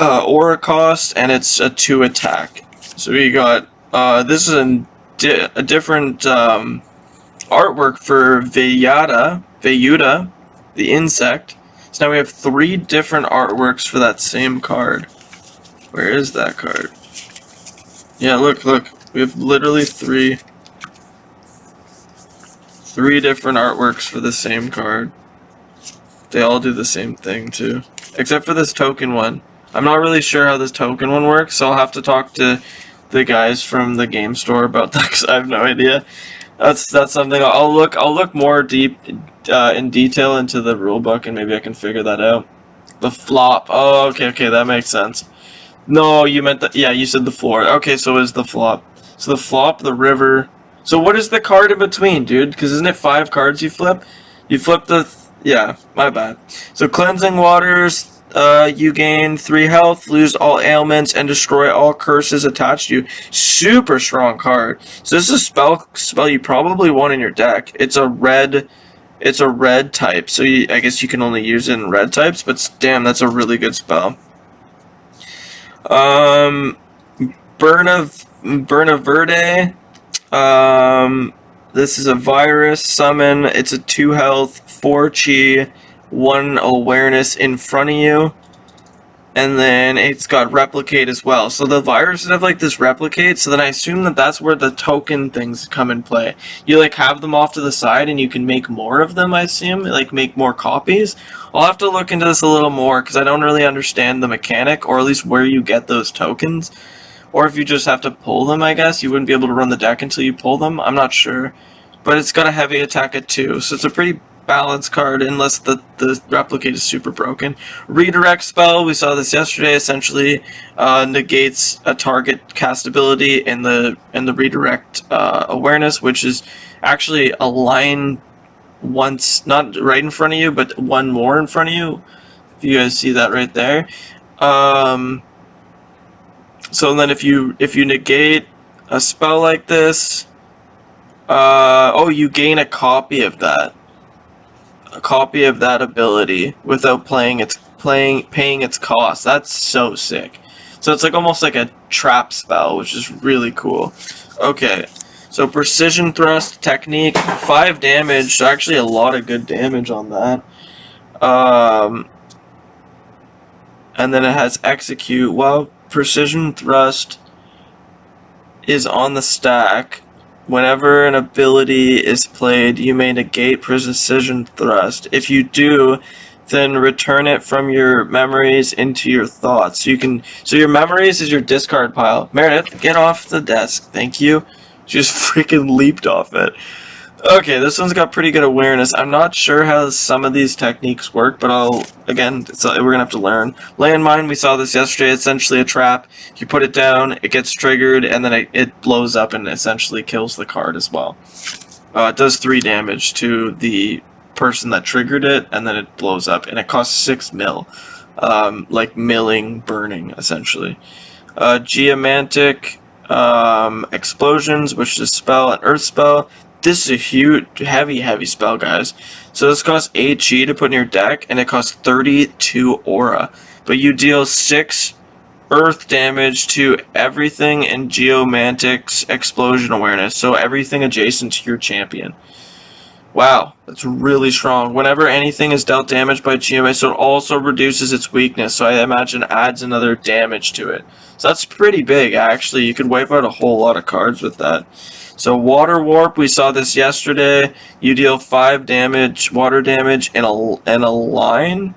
aura cost, and it's a 2 attack. So we got this is a different artwork for Veyuda, the insect. So now we have 3 different artworks for that same card. Where is that card? Yeah, look. We have literally 3 different artworks for the same card. They all do the same thing too, except for this token one. I'm not really sure how this token one works, so I'll have to talk to the guys from the game store about that because I have no idea. That's something I'll look more deep in detail into the rulebook, and maybe I can figure that out. The flop. Oh, okay, that makes sense. No, you meant the, yeah, you said the floor. Okay, so is the flop. So the flop, the river. So what is the card in between, dude? Because isn't it 5 cards you flip? You flip the, yeah, my bad. So Cleansing Waters. You gain 3 health, lose all ailments, and destroy all curses attached to you. Super strong card. So this is a spell you probably want in your deck. It's a red type, so I guess you can only use it in red types, but damn, that's a really good spell. Burna Verde. This is a virus summon. It's a 2 health, 4 chi, 1 awareness in front of you, and then it's got replicate as well. So the viruses have like this replicate, so then I assume that that's where the token things come in play. You like have them off to the side and you can make more of them, I assume, like make more copies. I'll have to look into this a little more because I don't really understand the mechanic, or at least where you get those tokens. Or if you just have to pull them, I guess. You wouldn't be able to run the deck until you pull them. I'm not sure. But it's got a heavy attack at 2, so it's a pretty balanced card unless the replicate is super broken. Redirect spell, we saw this yesterday, essentially negates a target cast ability and the redirect awareness, which is actually a line once, not right in front of you, but one more in front of you. If you guys see that right there. So then if you negate a spell like this, you gain a copy of that. A copy of that ability without paying its cost. That's so sick. So it's like almost like a trap spell, which is really cool. Okay, so precision thrust technique, 5 damage. So actually a lot of good damage on that. And then it has execute. Well, precision thrust is on the stack. Whenever an ability is played, you may negate precision thrust. If you do, then return it from your memories into your thoughts. So your memories is your discard pile. Meredith, get off the desk. Thank you. She just freaking leaped off it. Okay, this one's got pretty good awareness. I'm not sure how some of these techniques work, but we're gonna have to learn. Landmine, we saw this yesterday. It's essentially a trap. You put it down, it gets triggered, and then it blows up and essentially kills the card as well. It does 3 damage to the person that triggered it, and then it blows up, and it costs 6 mil. Like milling, burning, essentially. Geomantic Explosions, which is a spell, an earth spell. This is a huge, heavy spell, guys. So this costs 8 G to put in your deck, and it costs 32 aura. But you deal 6 earth damage to everything in Geomantic's explosion awareness. So everything adjacent to your champion. Wow, that's really strong. Whenever anything is dealt damage by Geomantic, so it also reduces its weakness. So I imagine adds another damage to it. So that's pretty big, actually. You could wipe out a whole lot of cards with that. So Water Warp, we saw this yesterday. You deal 5 damage, water damage, in a line.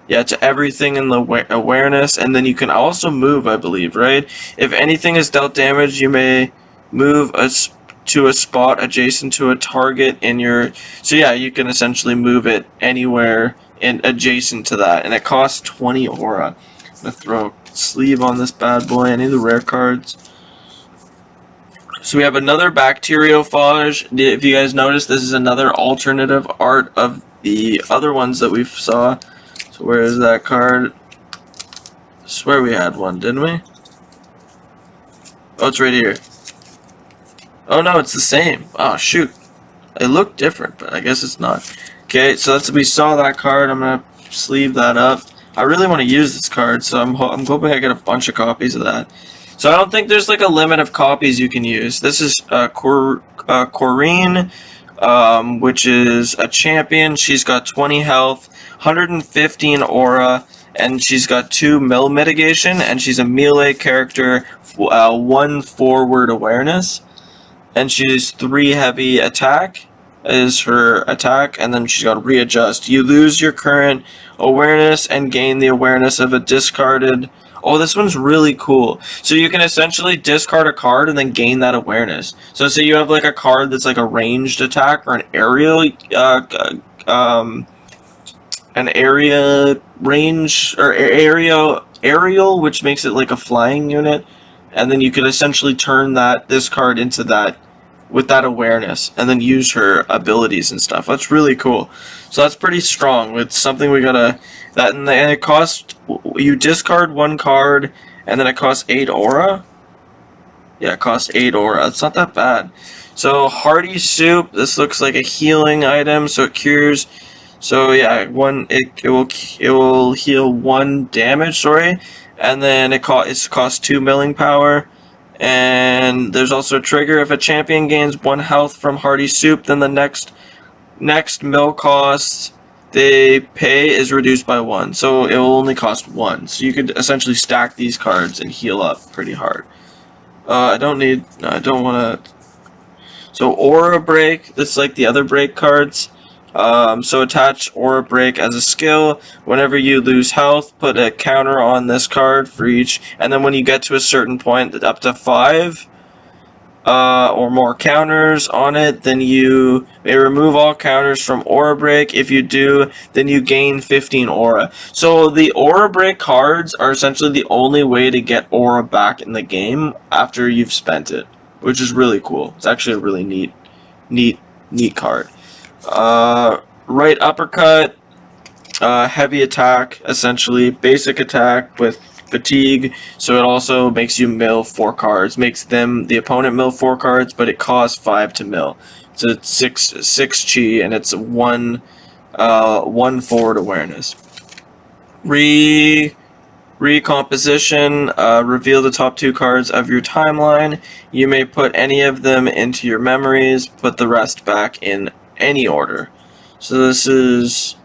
Yeah, to everything in the awareness, and then you can also move, I believe, right? If anything is dealt damage, you may move to a spot adjacent to a target in your. So yeah, you can essentially move it anywhere adjacent to that, and it costs 20 aura. I'm gonna throw a sleeve on this bad boy. Any of the rare cards. So we have another Bacteriophage. If you guys notice, this is another alternative art of the other ones that we saw. So where is that card? I swear we had one, didn't we? Oh, it's right here. Oh no, it's the same. Oh shoot. It looked different, but I guess it's not. Okay, so we saw that card. I'm gonna sleeve that up. I really want to use this card, so I'm hoping I get a bunch of copies of that. So I don't think there's like a limit of copies you can use. This is Corrine, which is a champion. She's got 20 health, 115 aura, and she's got 2 mill mitigation, and she's a melee character, 1 forward awareness, and she's 3 heavy attack is her attack, and then she's got readjust. You lose your current awareness and gain the awareness of a discarded. Oh, this one's really cool. So you can essentially discard a card and then gain that awareness. So say you have like a card that's like a ranged attack or an area range or aerial, which makes it like a flying unit, and then you could essentially turn this card into that with that awareness, and then use her abilities and stuff. That's really cool. So that's pretty strong. It's something we gotta. And it costs. You discard 1 card, and then it costs 8 aura. Yeah, it costs 8 aura. It's not that bad. So Hearty Soup. This looks like a healing item, so it cures. So yeah, it will heal 1 damage. Sorry, and then it costs 2 milling power. And there's also a trigger. If a champion gains 1 health from Hearty Soup, then the next mill costs they pay is reduced by 1, so it will only cost 1. So you could essentially stack these cards and heal up pretty hard. I don't want to. So Aura Break, that's like the other break cards. So attach Aura Break as a skill. Whenever you lose health, put a counter on this card for each, and then when you get to a certain point, up to 5 or more counters on it, then you may remove all counters from Aura Break. If you do, then you gain 15 Aura. So the Aura Break cards are essentially the only way to get Aura back in the game after you've spent it, which is really cool. It's actually a really neat card. Right uppercut, heavy attack, essentially basic attack with fatigue, so it also makes you mill 4 cards, makes the opponent mill 4 cards, but it costs 5 to mill. So it's 6 chi, and it's 1 forward awareness. Recomposition, reveal the top 2 cards of your timeline. You may put any of them into your memories, put the rest back in any order. So this is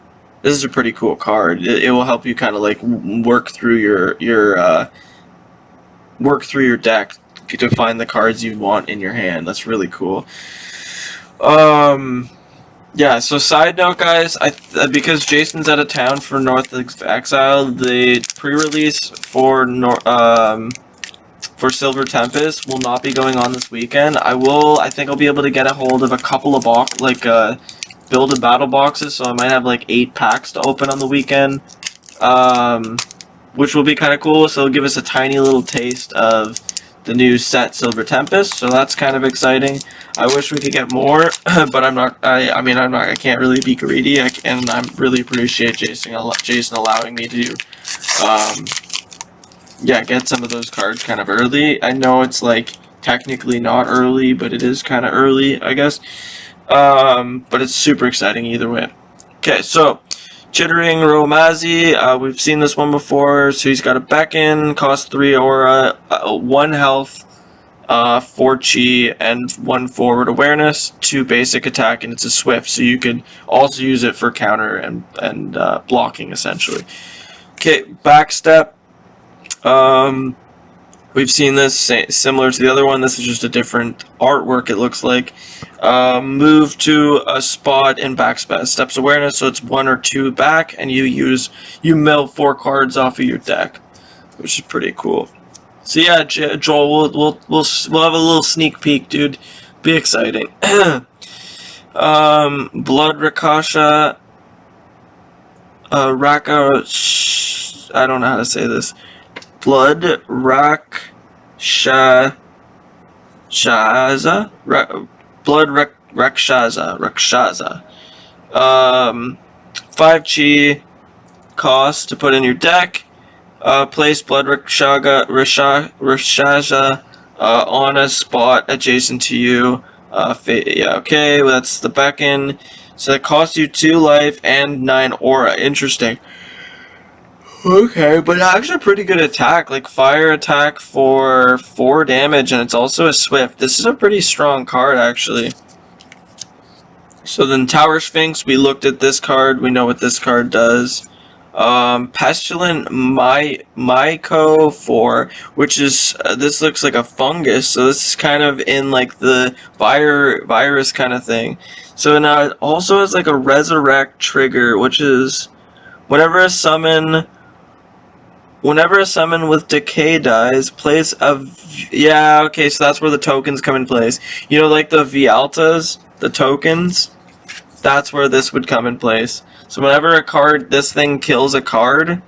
a pretty cool card. It will help you kind of like work through your deck to find the cards you want in your hand. That's really cool. Yeah, so side note, guys, because Jason's out of town for North Exile, the pre-release for Silver Tempest will not be going on this weekend. I think I'll be able to get a hold of a couple of build a battle boxes, so I might have like 8 packs to open on the weekend, which will be kind of cool. So it'll give us a tiny little taste of the new set Silver Tempest, so that's kind of exciting. I wish we could get more, but I'm not. I can't really be greedy, and I really appreciate Jason allowing me to, get some of those cards kind of early. I know it's like technically not early, but it is kind of early, I guess. But it's super exciting either way. Okay, so Chittering Romazi, we've seen this one before. So he's got a Beckon, costs 3 Aura, 1 health, 4 chi, and 1 forward awareness, 2 basic attack, and it's a swift, so you could also use it for counter and blocking essentially. Okay, Backstep. We've seen this similar to the other one. This is just a different artwork, it looks like. Move to a spot in Backstep steps awareness, so it's 1 or 2 back, and you mill 4 cards off of your deck, which is pretty cool. So yeah, Joel, we'll have a little sneak peek, dude. Be exciting. Blood Rakasha, I don't know how to say this. Blood Rakshaza, Blood Rakshaza. 5 chi cost to put in your deck. Place Blood Rakshaza on a spot adjacent to you. Okay, well, that's the Beckon. So it costs you 2 life and 9 aura. Interesting. Okay, but actually a pretty good attack, like fire attack for 4 damage, and it's also a swift. This is a pretty strong card, actually. So then Tower Sphinx, we looked at this card, we know what this card does. Pestilent Myco 4, which is, this looks like a fungus, so this is kind of in like the virus kind of thing. So now it also has like a resurrect trigger, which is whenever a summon with decay dies, place a... Yeah, okay, so that's where the tokens come in place. You know, like the Vialtas, the tokens? That's where this would come in place. So whenever this thing kills a card,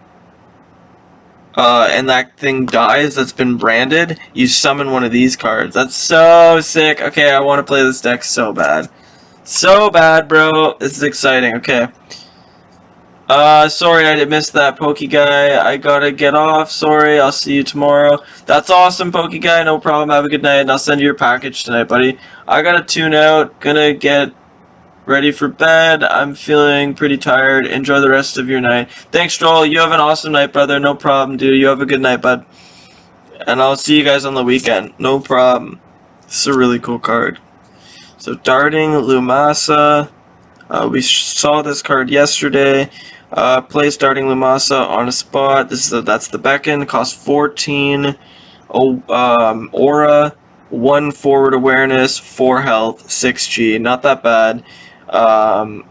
and that thing dies that's been branded, you summon one of these cards. That's so sick. Okay, I want to play this deck so bad. So bad, bro. This is exciting. Okay. Sorry I missed that, Pokey Guy. I gotta get off. Sorry, I'll see you tomorrow. That's awesome, Pokey Guy. No problem. Have a good night, and I'll send you your package tonight, buddy. I gotta tune out. Gonna get ready for bed. I'm feeling pretty tired. Enjoy the rest of your night. Thanks, Joel. You have an awesome night, brother. No problem, dude. You have a good night, bud. And I'll see you guys on the weekend. No problem. This is a really cool card. So, Darting Lumasa. We saw this card yesterday. Play starting Lumasa on a spot. That's the beckon. Cost 14. Aura, 1 forward awareness, 4 health, 6G. Not that bad. And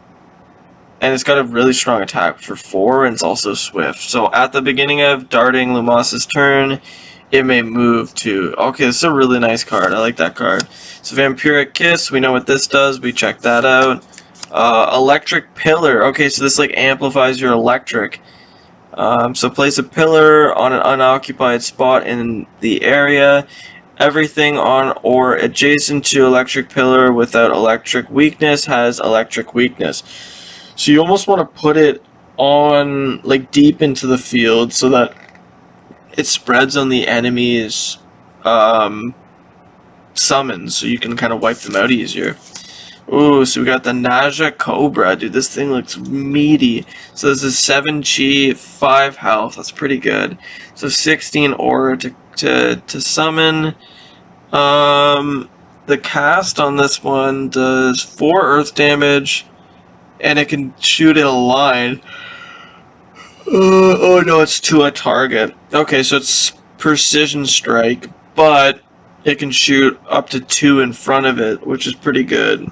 it's got a really strong attack for 4, and it's also swift. So at the beginning of darting Lumasa's turn, it may move to... Okay, this is a really nice card. I like that card. So Vampiric Kiss, we know what this does. We check that out. Electric Pillar. Okay, so this like amplifies your electric. So place a pillar on an unoccupied spot in the area. Everything on or adjacent to electric pillar without electric weakness has electric weakness. So you almost want to put it on like deep into the field so that it spreads on the enemy's summons, so you can kind of wipe them out easier. Ooh, so we got the Naja Cobra. Dude, this thing looks meaty. So this is 7 chi, 5 health. That's pretty good. So 16 aura to summon. The cast on this one does 4 earth damage, and it can shoot in a line. Oh no, it's to a target. Okay, so it's precision strike, but it can shoot up to 2 in front of it, which is pretty good.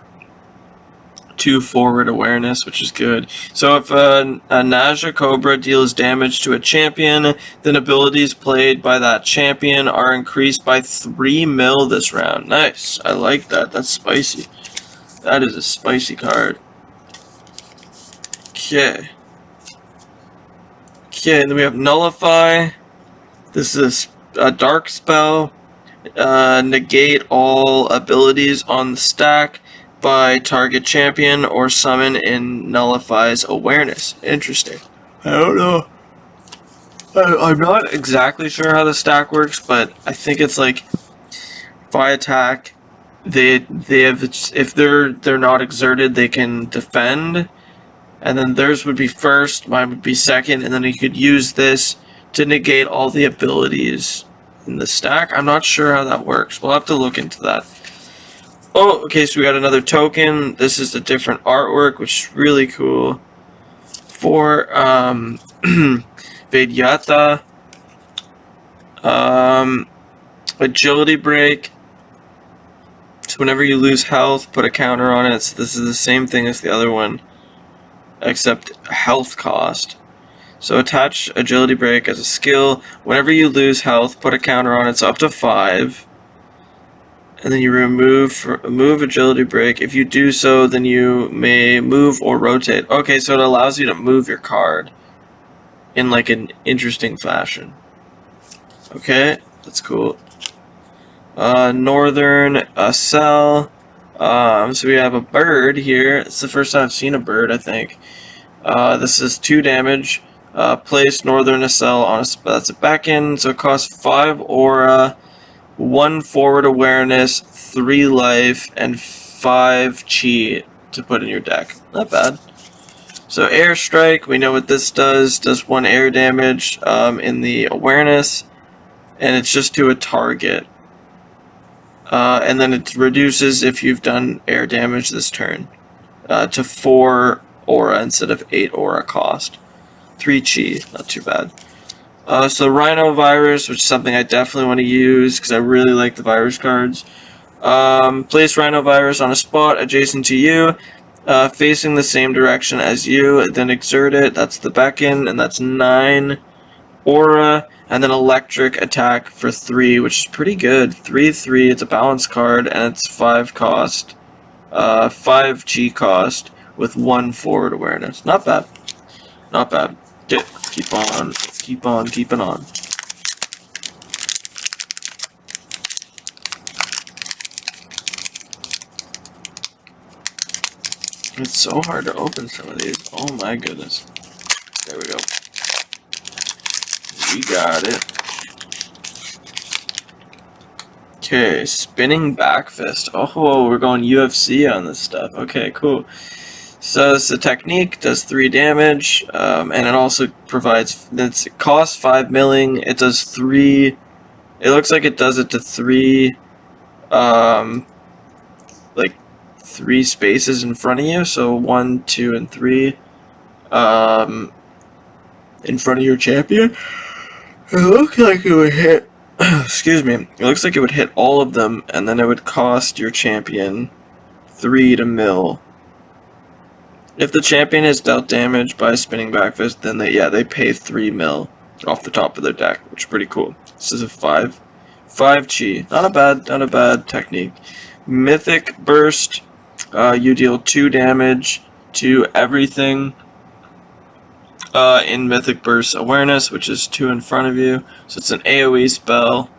2 forward awareness, which is good. So if a Naja Cobra deals damage to a champion, then abilities played by that champion are increased by 3 mil this round. Nice. I like that. That's spicy. That is a spicy card. Okay. Okay, and then we have Nullify. This is a dark spell. Negate all abilities on the stack by target champion or summon in nullifies awareness. Interesting. I don't know. I'm not exactly sure how the stack works, but I think it's like if I attack, they have, if they're not exerted, they can defend, and then theirs would be first, mine would be second, and then you could use this to negate all the abilities in the stack. I'm not sure how that works. We'll have to look into that. Oh, okay, so we got another token. This is a different artwork, which is really cool. For Vedyata. Agility Break. So whenever you lose health, put a counter on it. So this is the same thing as the other one, except health cost. So attach Agility Break as a skill. Whenever you lose health, put a counter on it. So up to 5. And then you remove Agility Break. If you do so, then you may move or rotate. Okay, so it allows you to move your card in like an interesting fashion. Okay, that's cool. Northern Cell. So we have a bird here. It's the first time I've seen a bird, I think. This is 2 damage. Place Northern Cell on that's a beckon. So it costs 5 aura. 1 forward awareness, 3 life, and 5 chi to put in your deck. Not bad. So Airstrike, we know what this does. Does 1 air damage in the awareness, and it's just to a target. And then it reduces if you've done air damage this turn to 4 aura instead of 8 aura cost. 3 chi, not too bad. So Rhino Virus, which is something I definitely want to use because I really like the virus cards. Place Rhino Virus on a spot adjacent to you, facing the same direction as you, then exert it. That's the beckon, and that's 9 aura, and then electric attack for 3, which is pretty good. 3/3, it's a balance card, and it's 5 cost, 5 chi cost with 1 forward awareness. Not bad. Not bad. Okay, keep on keeping on. It's so hard to open some of these. Oh my goodness. There we go. We got it. Okay, spinning back fist. Oh, we're going UFC on this stuff. Okay, cool. So it's a technique, does 3 damage, and it also provides, it costs 5 milling, it does 3, it looks like it does it to 3, like 3 spaces in front of you. So 1, 2, and 3 in front of your champion. It looks like it would hit, excuse me, it looks like it would hit all of them, and then it would cost your champion 3 to mill. If the champion is dealt damage by a spinning back fist, then they pay 3 mil off the top of their deck, which is pretty cool. This is a 5 chi. Not a bad technique. Mythic Burst, you deal 2 damage to everything in Mythic Burst Awareness, which is 2 in front of you. So it's an AoE spell.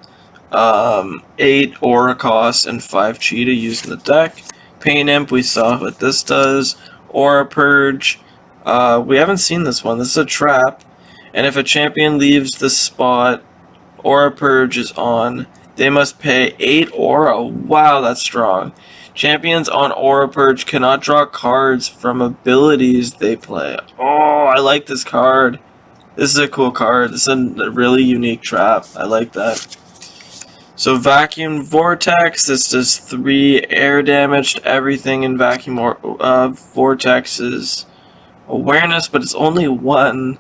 8 aura cost and 5 chi to use in the deck. Pain Imp, we saw what this does. Aura Purge, we haven't seen this one. This is a trap, and if a champion leaves the spot Aura Purge is on, they must pay 8 aura. Wow, that's strong. Champions on Aura Purge cannot draw cards from abilities they play. Oh, I like this card. This is a cool card. This is a really unique trap. I like that. So Vacuum Vortex, this does 3 air damage to everything in Vacuum Vortex's awareness, but it's only 1.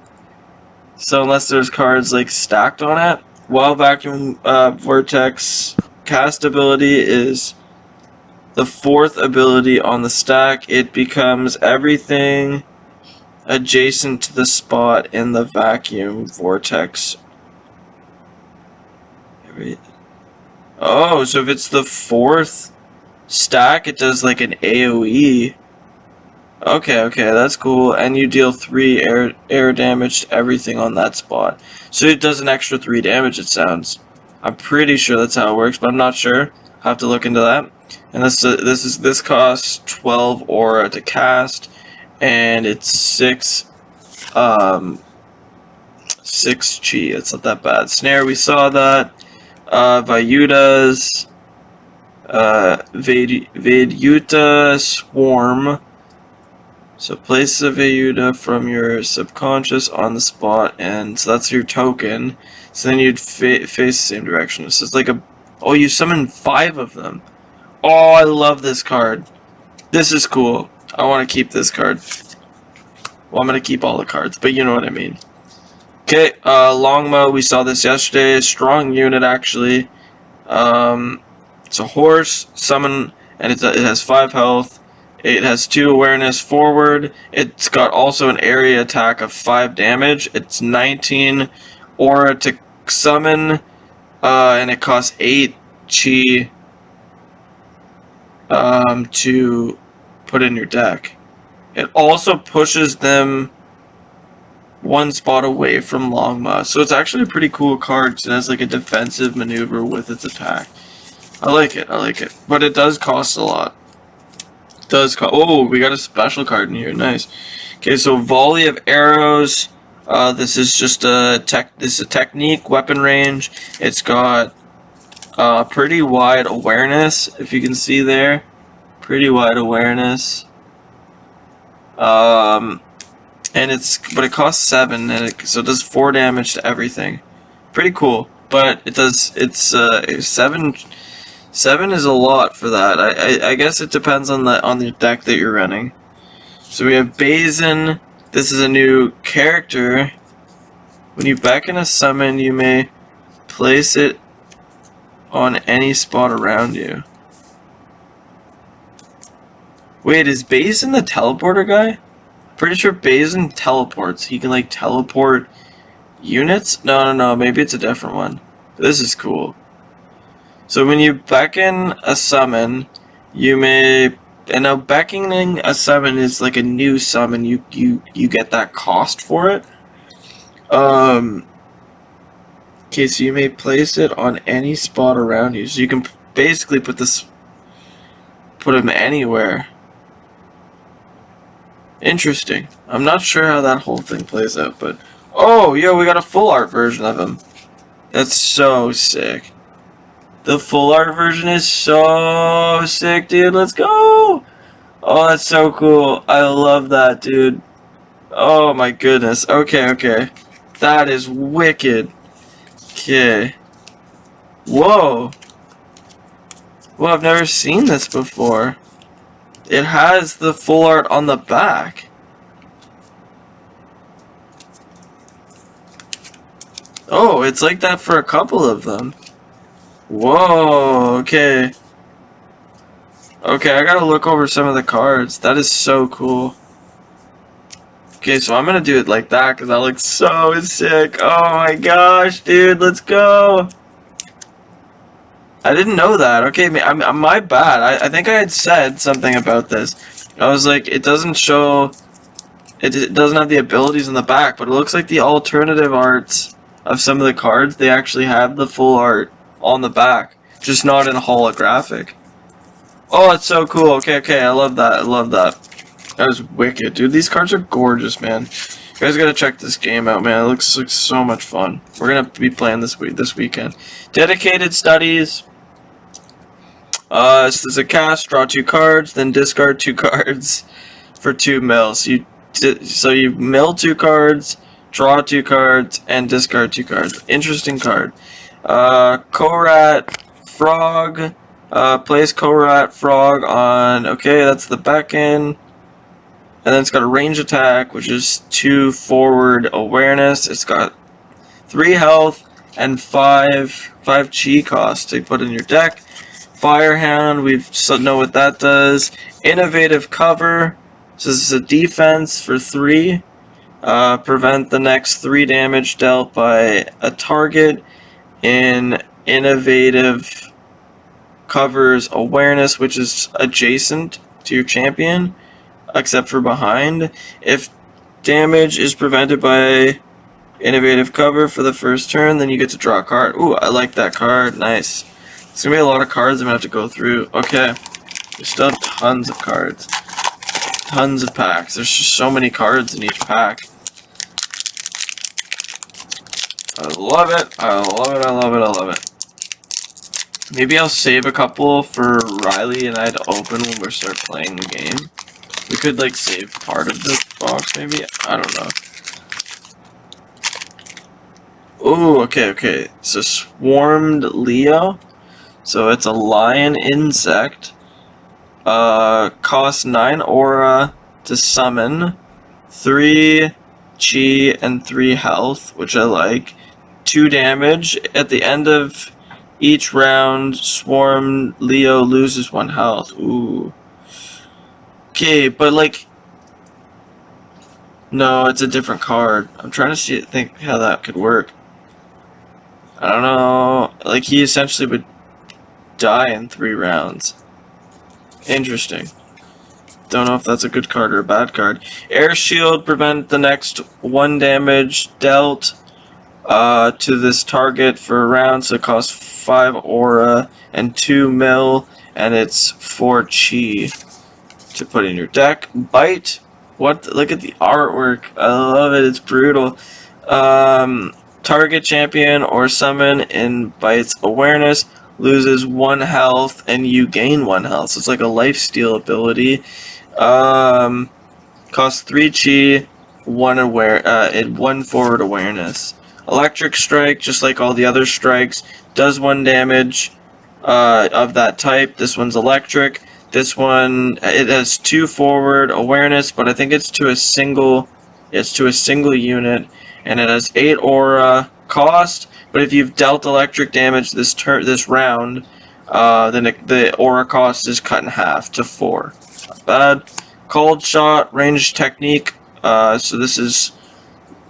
So unless there's cards like stacked on it. While Vacuum Vortex cast ability is the 4th ability on the stack, it becomes everything adjacent to the spot in the Vacuum Vortex. Oh, so if it's the 4th stack, it does like an AoE. Okay, that's cool. And you deal 3 air damage to everything on that spot. So it does an extra 3 damage, it sounds. I'm pretty sure that's how it works, but I'm not sure. I'll have to look into that. And this costs 12 aura to cast, and it's 6 chi. It's not that bad. Snare, we saw that. Vayuta's Vayuta Swarm. So place a Vayuta from your subconscious on the spot, and so that's your token. So then you'd face the same direction. So it's like oh, you summon 5 of them. Oh, I love this card. This is cool. I want to keep this card. Well, I'm going to keep all the cards, but you know what I mean. Okay, Longmo, we saw this yesterday. Strong unit, actually. It's a horse, summon, and it has 5 health. It has 2 awareness forward. It's got also an area attack of 5 damage. It's 19 aura to summon, and it costs 8 chi to put in your deck. It also pushes them 1 spot away from Longma. So it's actually a pretty cool card because it has like a defensive maneuver with its attack. I like it. But it does cost a lot. Oh, we got a special card in here. Nice. Okay, so Volley of Arrows. This is just this is a technique, weapon range. It's got pretty wide awareness, if you can see there. Pretty wide awareness. But it costs 7, and so it does 4 damage to everything. Pretty cool, but it's 7 is a lot for that. I guess it depends on the deck that you're running. So we have Bazin. This is a new character. When you beckon a summon, you may place it on any spot around you. Wait, is Bazin the teleporter guy? Pretty sure Bazin teleports. He can like teleport units? No, maybe it's a different one. This is cool. So when you beckon a summon, you may, and now beckoning a summon is like a new summon. You get that cost for it. Okay, so you may place it on any spot around you. So you can basically put him anywhere. Interesting. I'm not sure how that whole thing plays out, but oh, yo, we got a full art version of him. That's so sick. The full art version is so sick, dude. Let's go. Oh, that's so cool. I love that, dude. Oh my goodness. Okay. That is wicked. Okay. Whoa. Well, I've never seen this before. it has the full art on the back. Oh, it's like that for a couple of them. Whoa, okay. Okay, I gotta look over some of the cards. That is so cool. Okay, so I'm gonna do it like that because that looks so sick. Oh my gosh, dude, let's go. I didn't know that. Okay, my bad. I think I had said something about this. I was like, it doesn't show... It doesn't have the abilities in the back, but it looks like the alternative arts of some of the cards, they actually have the full art on the back, just not in holographic. Oh, it's so cool. Okay, I love that. I love that. That was wicked, dude. These cards are gorgeous, man. You guys gotta check this game out, man. It looks like so much fun. We're gonna be playing this weekend. Dedicated studies. This is a cast. Draw 2 cards, then discard 2 cards for 2 mills. So you mill 2 cards, draw 2 cards, and discard 2 cards. Interesting card. Korat Frog. Place Korat Frog on. Okay, that's the back end. And then it's got a range attack, which is 2 forward awareness. It's got 3 health and 5 chi cost to put in your deck. Firehound, we know what that does. Innovative Cover. So this is a defense for 3. Prevent the next 3 damage dealt by a target in Innovative Cover's awareness, which is adjacent to your champion, except for behind. If damage is prevented by Innovative Cover for the first turn, then you get to draw a card. Ooh, I like that card. Nice. It's gonna be a lot of cards I'm gonna have to go through. Okay. We still have tons of cards. Tons of packs. There's just so many cards in each pack. I love it. I love it. I love it. I love it. Maybe I'll save a couple for Riley and I to open when we start playing the game. We could like save part of the box maybe? I don't know. Ooh, okay. So Swarmed Leo. So it's a lion insect. Costs 9 aura to summon. 3 chi and 3 health, which I like. 2 damage. At the end of each round, Swarm Leo loses 1 health. Ooh. Okay, but like... No, it's a different card. I'm trying to think how that could work. I don't know. Like, he essentially would die in 3 rounds. Interesting. Don't know if that's a good card or a bad card. Air Shield, prevent the next 1 damage dealt to this target for a round, so it costs 5 aura and 2 mil, and it's 4 chi to put in your deck. Bite. What? Look at the artwork. I love it. It's brutal. Target champion or summon in Bite's awareness loses 1 health and you gain 1 health. So it's like a lifesteal ability. Costs 3 chi, 1 forward awareness. Electric Strike, just like all the other strikes, does 1 damage of that type. This one's electric. This one, it has 2 forward awareness, but I think it's to a single unit, and it has 8 aura cost. But if you've dealt electric damage this round, then the aura cost is cut in half to 4. Not bad. Cold Shot, ranged technique. So this is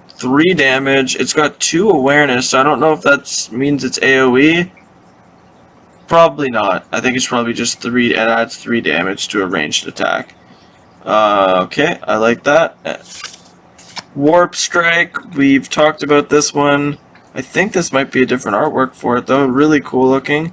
3 damage. It's got 2 awareness, so I don't know if that means it's AoE. Probably not. I think it's probably just 3, and adds 3 damage to a ranged attack. Okay, I like that. Warp Strike, we've talked about this one. I think this might be a different artwork for it, though. Really cool looking.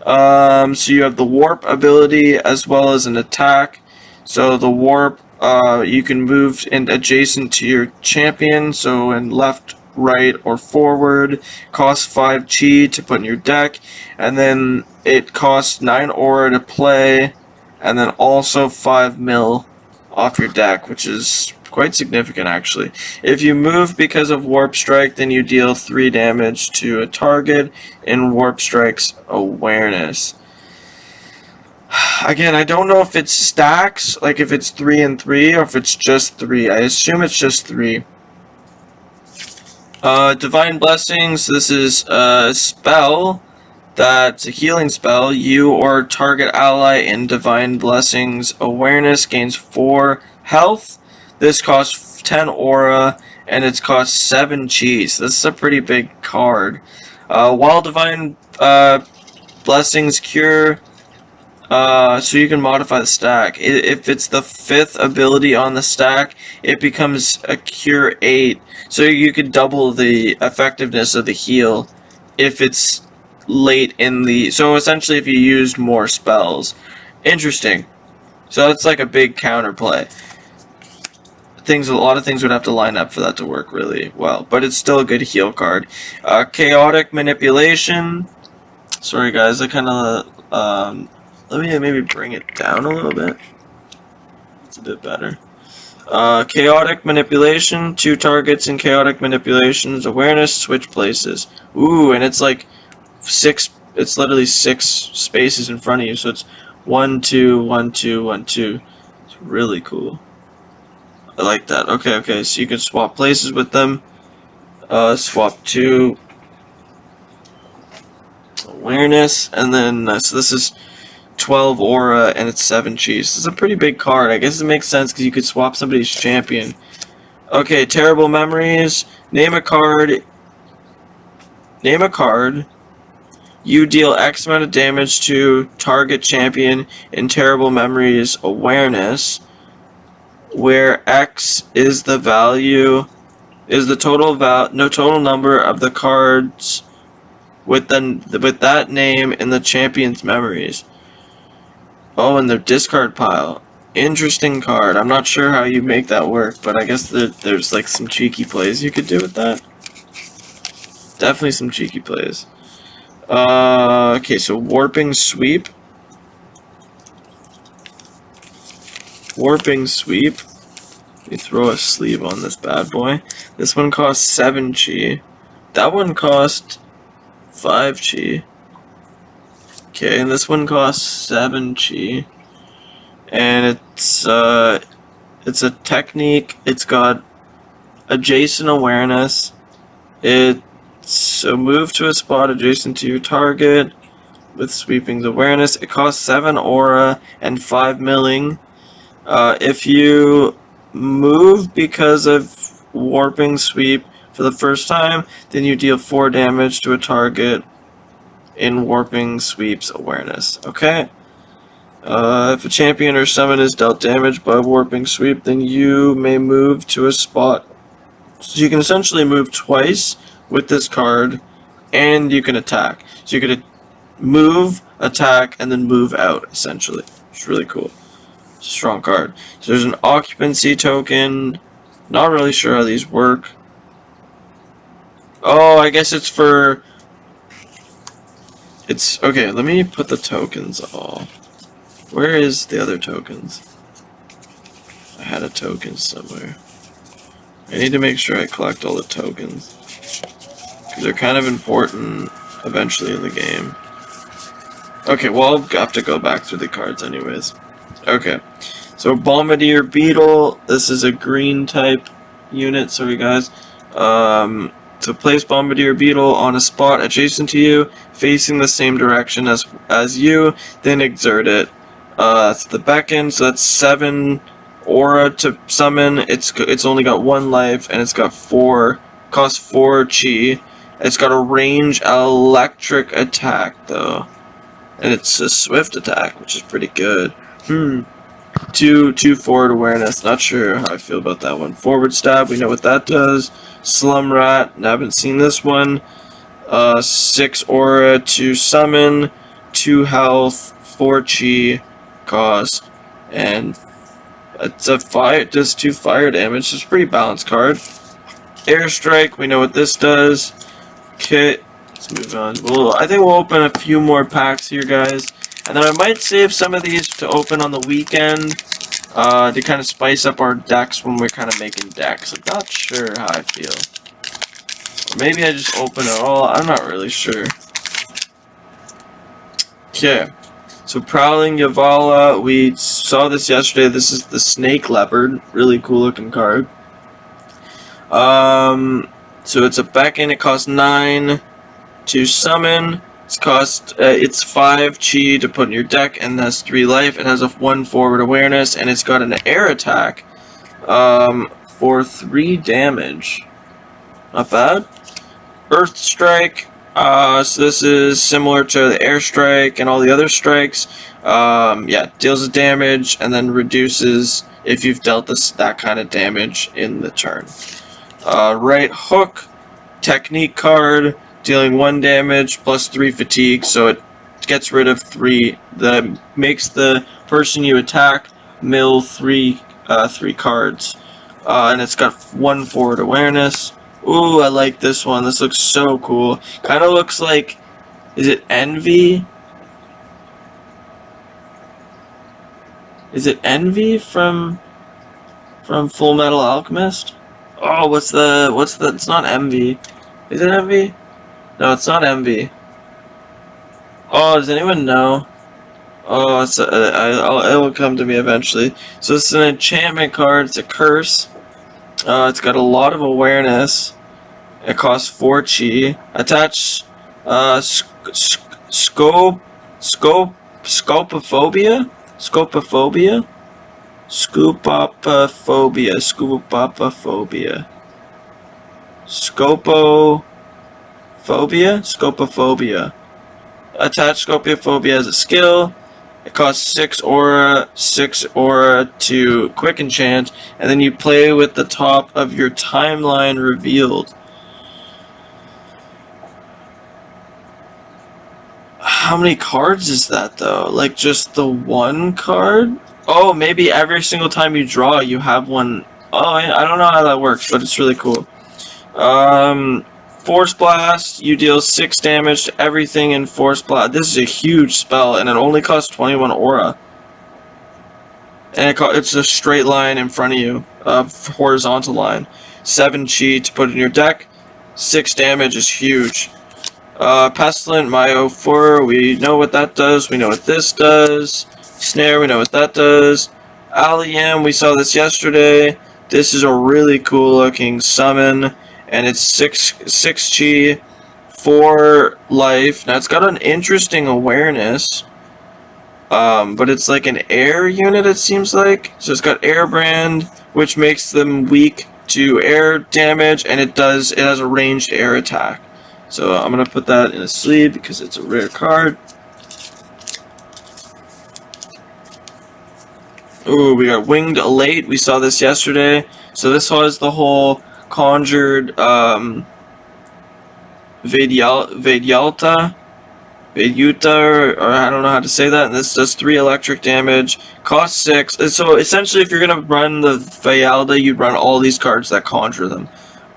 So you have the Warp ability as well as an attack. So the Warp, you can move in adjacent to your champion, so in left, right, or forward. Costs 5 chi to put in your deck, and then it costs 9 aura to play, and then also 5 mil off your deck, which is quite significant actually. If you move because of Warp Strike, then you deal 3 damage to a target in Warp Strike's awareness. Again, I don't know if it's stacks, like if it's 3 and 3, or if it's just 3. I assume it's just 3. Divine Blessings, this is a spell that's a healing spell. You or target ally in Divine Blessings awareness gains 4 health. This costs 10 aura, and it's cost 7 cheese. This is a pretty big card. While Divine Blessings cure, so you can modify the stack. If it's the 5th ability on the stack, it becomes a cure 8. So you could double the effectiveness of the heal if it's late in the... So essentially if you used more spells. Interesting. So that's like a big counterplay. A lot of things would have to line up for that to work really well. But it's still a good heal card. Chaotic Manipulation. Sorry guys, I kind of... let me maybe bring it down a little bit. It's a bit better. Chaotic Manipulation. 2 targets in Chaotic Manipulation's awareness switch places. Ooh, and it's like 6. It's literally 6 spaces in front of you. So it's 1, 2, 1, 2, 1, 2. It's really cool. I like that. Okay. So you can swap places with them. Swap 2 awareness, and then so this is 12 aura, and it's 7 cheese. This is a pretty big card. I guess it makes sense because you could swap somebody's champion. Okay, Terrible Memories. Name a card. You deal X amount of damage to target champion in Terrible Memories awareness, where X is the value, is the total number of the cards with that name in the champion's memories. Oh, and their discard pile. Interesting card. I'm not sure how you make that work, but I guess there's like some cheeky plays you could do with that. Definitely some cheeky plays. Okay, so Warping Sweep. Warping Sweep. Let me throw a sleeve on this bad boy. This one costs 7 chi. That one cost 5 chi. Okay, and this one costs 7 chi. And it's a technique. It's got adjacent awareness. It's a move to a spot adjacent to your target with sweeping's awareness. It costs 7 aura and 5 milling. If you move because of Warping Sweep for the first time, then you deal 4 damage to a target in Warping Sweep's awareness. Okay? If a champion or summon is dealt damage by Warping Sweep, then you may move to a spot. So you can essentially move twice with this card, and you can attack. So you could move, attack, and then move out, essentially. It's really cool. It's a strong card. So there's an occupancy token. Not really sure how these work. Oh, I guess it's for... It's... Okay, let me put the tokens all. Where is the other tokens? I had a token somewhere. I need to make sure I collect all the tokens, because they're kind of important eventually in the game. Okay, well, I'll have to go back through the cards anyways. Okay, so Bombardier Beetle. This is a green type unit, sorry guys. So place Bombardier Beetle on a spot adjacent to you, facing the same direction as you, then exert it. That's the beckon, so that's 7 aura to summon. It's only got 1 life, and it's got costs 4 chi. It's got a range electric attack though, and it's a swift attack, which is pretty good. 2 forward awareness. Not sure how I feel about that one. Forward stab. We know what that does. Slum Rat. I haven't seen this one. 6 aura to summon. 2 health. 4 chi cost, and it's a fire. It does 2 fire damage. It's a pretty balanced card. Airstrike. We know what this does. Kit. Let's move on. Well, I think we'll open a few more packs here, guys, and then I might save some of these to open on the weekend to kind of spice up our decks when we're kind of making decks. I'm not sure how I feel. Or maybe I just open it all. I'm not really sure. Okay. So Prowling Yavala, we saw this yesterday. This is the Snake Leopard. Really cool looking card. So it's a beckon. It costs 9 to summon. It's 5 chi to put in your deck, and has 3 life. It has a 1 forward awareness, and it's got an air attack for 3 damage. Not bad. Earth Strike. So this is similar to the Air Strike and all the other strikes. Yeah, deals the damage and then reduces if you've dealt that kind of damage in the turn. Right Hook. Technique card. Dealing 1 damage plus 3 fatigue, so it gets rid of 3. That makes the person you attack mill 3 cards, and it's got 1 forward awareness. Ooh, I like this one. This looks so cool. Kind of looks like, is it Envy? Is it Envy from Full Metal Alchemist? Oh, what's the? It's not Envy. Is it Envy? No, it's not Envy. Oh, does anyone know? Oh, it will come to me eventually. So it's an enchantment card. It's a curse. It's got a lot of awareness. It costs 4 chi. Attach scopophobia. Scopophobia. Attach Scopophobia as a skill. It costs 6 aura to quick enchant, and then you play with the top of your timeline revealed. How many cards is that though? Like just the 1 card? Oh, maybe every single time you draw you have one. Oh, I don't know how that works, but it's really cool. Force Blast, you deal 6 damage to everything in Force Blast. This is a huge spell, and it only costs 21 aura. And it's a straight line in front of you, horizontal line. 7 chi to put in your deck. 6 damage is huge. Pestilent Myo4, we know what that does. We know what this does. Snare, we know what that does. Allium, we saw this yesterday. This is a really cool looking summon. And it's 6 chi, 4 life. Now it's got an interesting awareness, but it's like an air unit, it seems like. So it's got Air Brand, which makes them weak to air damage, and it has a ranged air attack. So I'm gonna put that in a sleeve because it's a rare card. Ooh, we got Winged Elate. We saw this yesterday. So this was the whole conjured Vayuta, or I don't know how to say that. And this does 3 electric damage, costs 6. So essentially, if you're gonna run the Vayalda, you'd run all these cards that conjure them.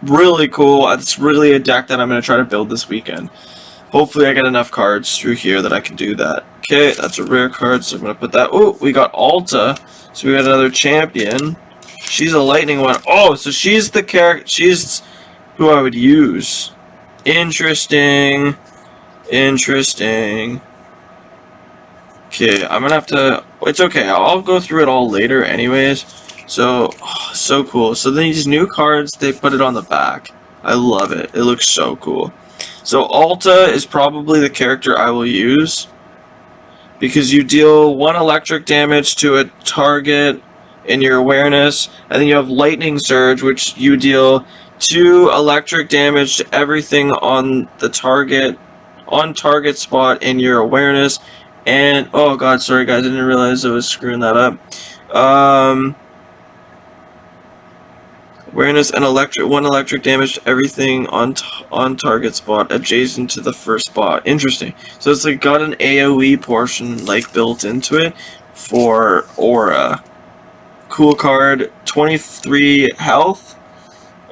Really cool. It's really a deck that I'm gonna try to build this weekend. Hopefully, I get enough cards through here that I can do that. Okay, that's a rare card, so I'm gonna put that. Oh, we got Alta. So we got another champion. She's a lightning one. Oh, so she's the character. She's who I would use. Interesting. Interesting. Okay, I'm gonna have to. It's okay. I'll go through it all later, anyways. So, so cool. So these new cards, they put it on the back. I love it. It looks so cool. So Alta is probably the character I will use because you deal 1 electric damage to a target in your awareness, and then you have Lightning Surge, which you deal 2 electric damage to everything on the target spot in your awareness. And oh god, sorry guys, I didn't realize I was screwing that up. Awareness and 1 electric damage to everything on target spot adjacent to the first spot. Interesting. So it's like got an AoE portion like built into it for aura. Cool card. 23 health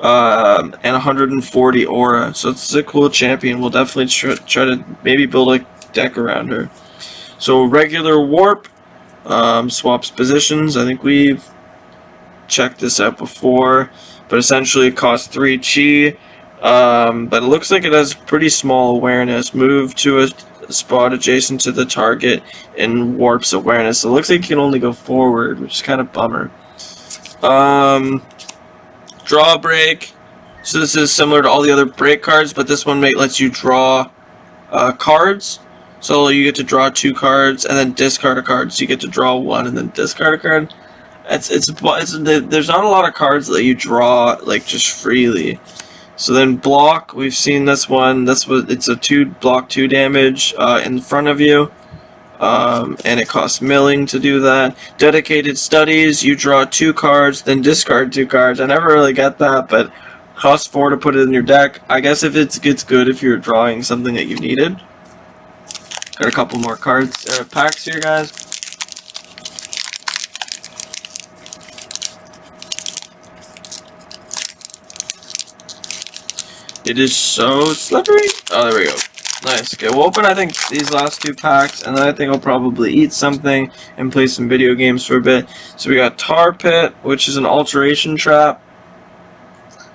and 140 aura. So it's a cool champion. We'll definitely try to maybe build a deck around her. So regular warp swaps positions. I think we've checked this out before, but essentially it costs 3 chi, but it looks like it has pretty small awareness. Move to a spot adjacent to the target and warps awareness. It looks like you can only go forward, which is kind of bummer. Draw break. So this is similar to all the other break cards, but this one lets you draw cards. So you get to draw 2 cards and then discard a card. So you get to draw 1 and then discard a card. There's not a lot of cards that you draw like just freely. So then block, we've seen this one. It's a block 2 damage in front of you. And it costs milling to do that. Dedicated studies, you draw 2 cards, then discard 2 cards. I never really get that, but costs 4 to put it in your deck. I guess if it's good if you're drawing something that you needed. Got a couple more cards, packs here, guys. It is so slippery. Oh, there we go. Nice. Okay, we'll open, I think, these last 2 packs, and then I think I'll probably eat something and play some video games for a bit. So we got Tar Pit, which is an alteration trap.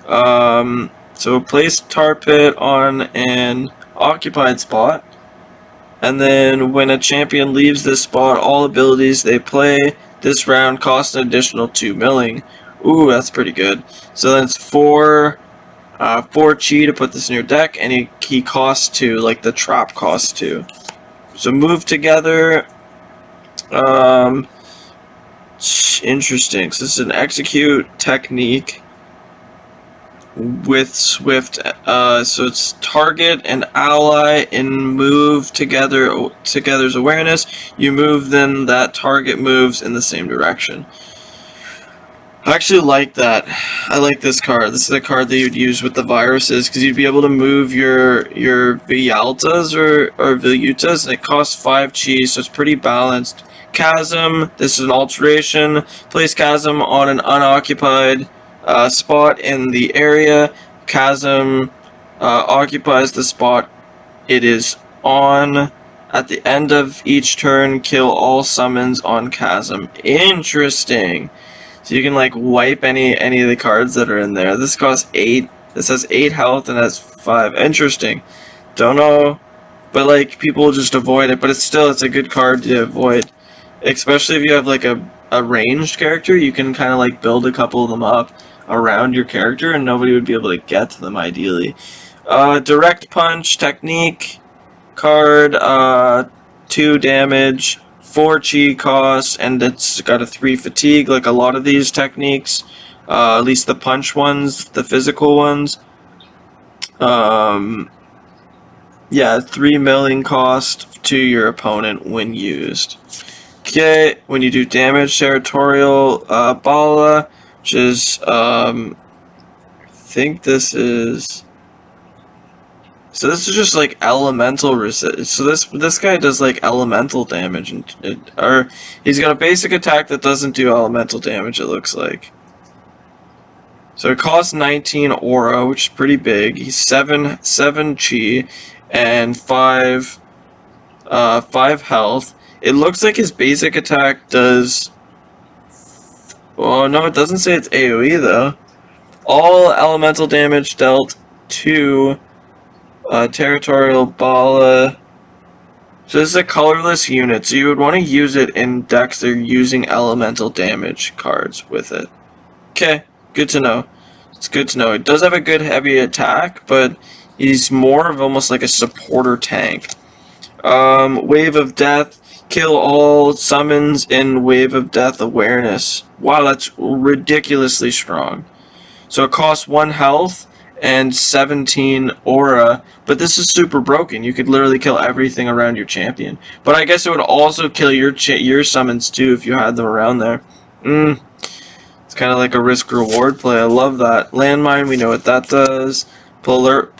So place Tar Pit on an occupied spot. And then when a champion leaves this spot, all abilities they play this round cost an additional 2 milling. Ooh, that's pretty good. So then it's 4 chi to put this in your deck, and he costs 2, like the trap costs 2. So move together. Interesting. So this is an execute technique with Swift. So it's target and ally and move together's awareness. You move, then that target moves in the same direction. I actually like that. I like this card. This is a card that you'd use with the viruses, because you'd be able to move your Vialtas or Vilutas, and it costs 5 chi, so it's pretty balanced. Chasm, this is an alteration. Place Chasm on an unoccupied spot in the area. Chasm occupies the spot it is on. At the end of each turn, kill all summons on Chasm. Interesting. So you can like wipe any of the cards that are in there. This costs 8. This has 8 health and has 5. Interesting. Don't know, but like people just avoid it. But it's a good card to avoid, especially if you have like a ranged character. You can kind of like build a couple of them up around your character, and nobody would be able to get to them ideally. Direct punch technique card. 2 damage. 4 chi cost, and it's got a 3 fatigue, like a lot of these techniques, at least the punch ones, the physical ones. Yeah, 3 milling cost to your opponent when used. Okay, when you do damage, territorial Bala, which is, I think this is... So this is just like elemental resist. So this guy does like elemental damage, or he's got a basic attack that doesn't do elemental damage. It looks like. So it costs 19 aura, which is pretty big. He's 7 chi and 5 health. It looks like his basic attack does. Oh no, it doesn't say it's AOE though. All elemental damage dealt to. Territorial Bala. So this is a colorless unit, so you would want to use it in decks that are using elemental damage cards with it. Okay, good to know. It's good to know. It does have a good heavy attack, but he's more of almost like a supporter tank. Wave of Death. Kill all summons in Wave of Death awareness. Wow, that's ridiculously strong. So it costs 1 health and 17 aura, but this is super broken. You could literally kill everything around your champion. But I guess it would also kill your summons too if you had them around there. It's kind of like a risk-reward play. I love that. Landmine, we know what that does. Pelarafa,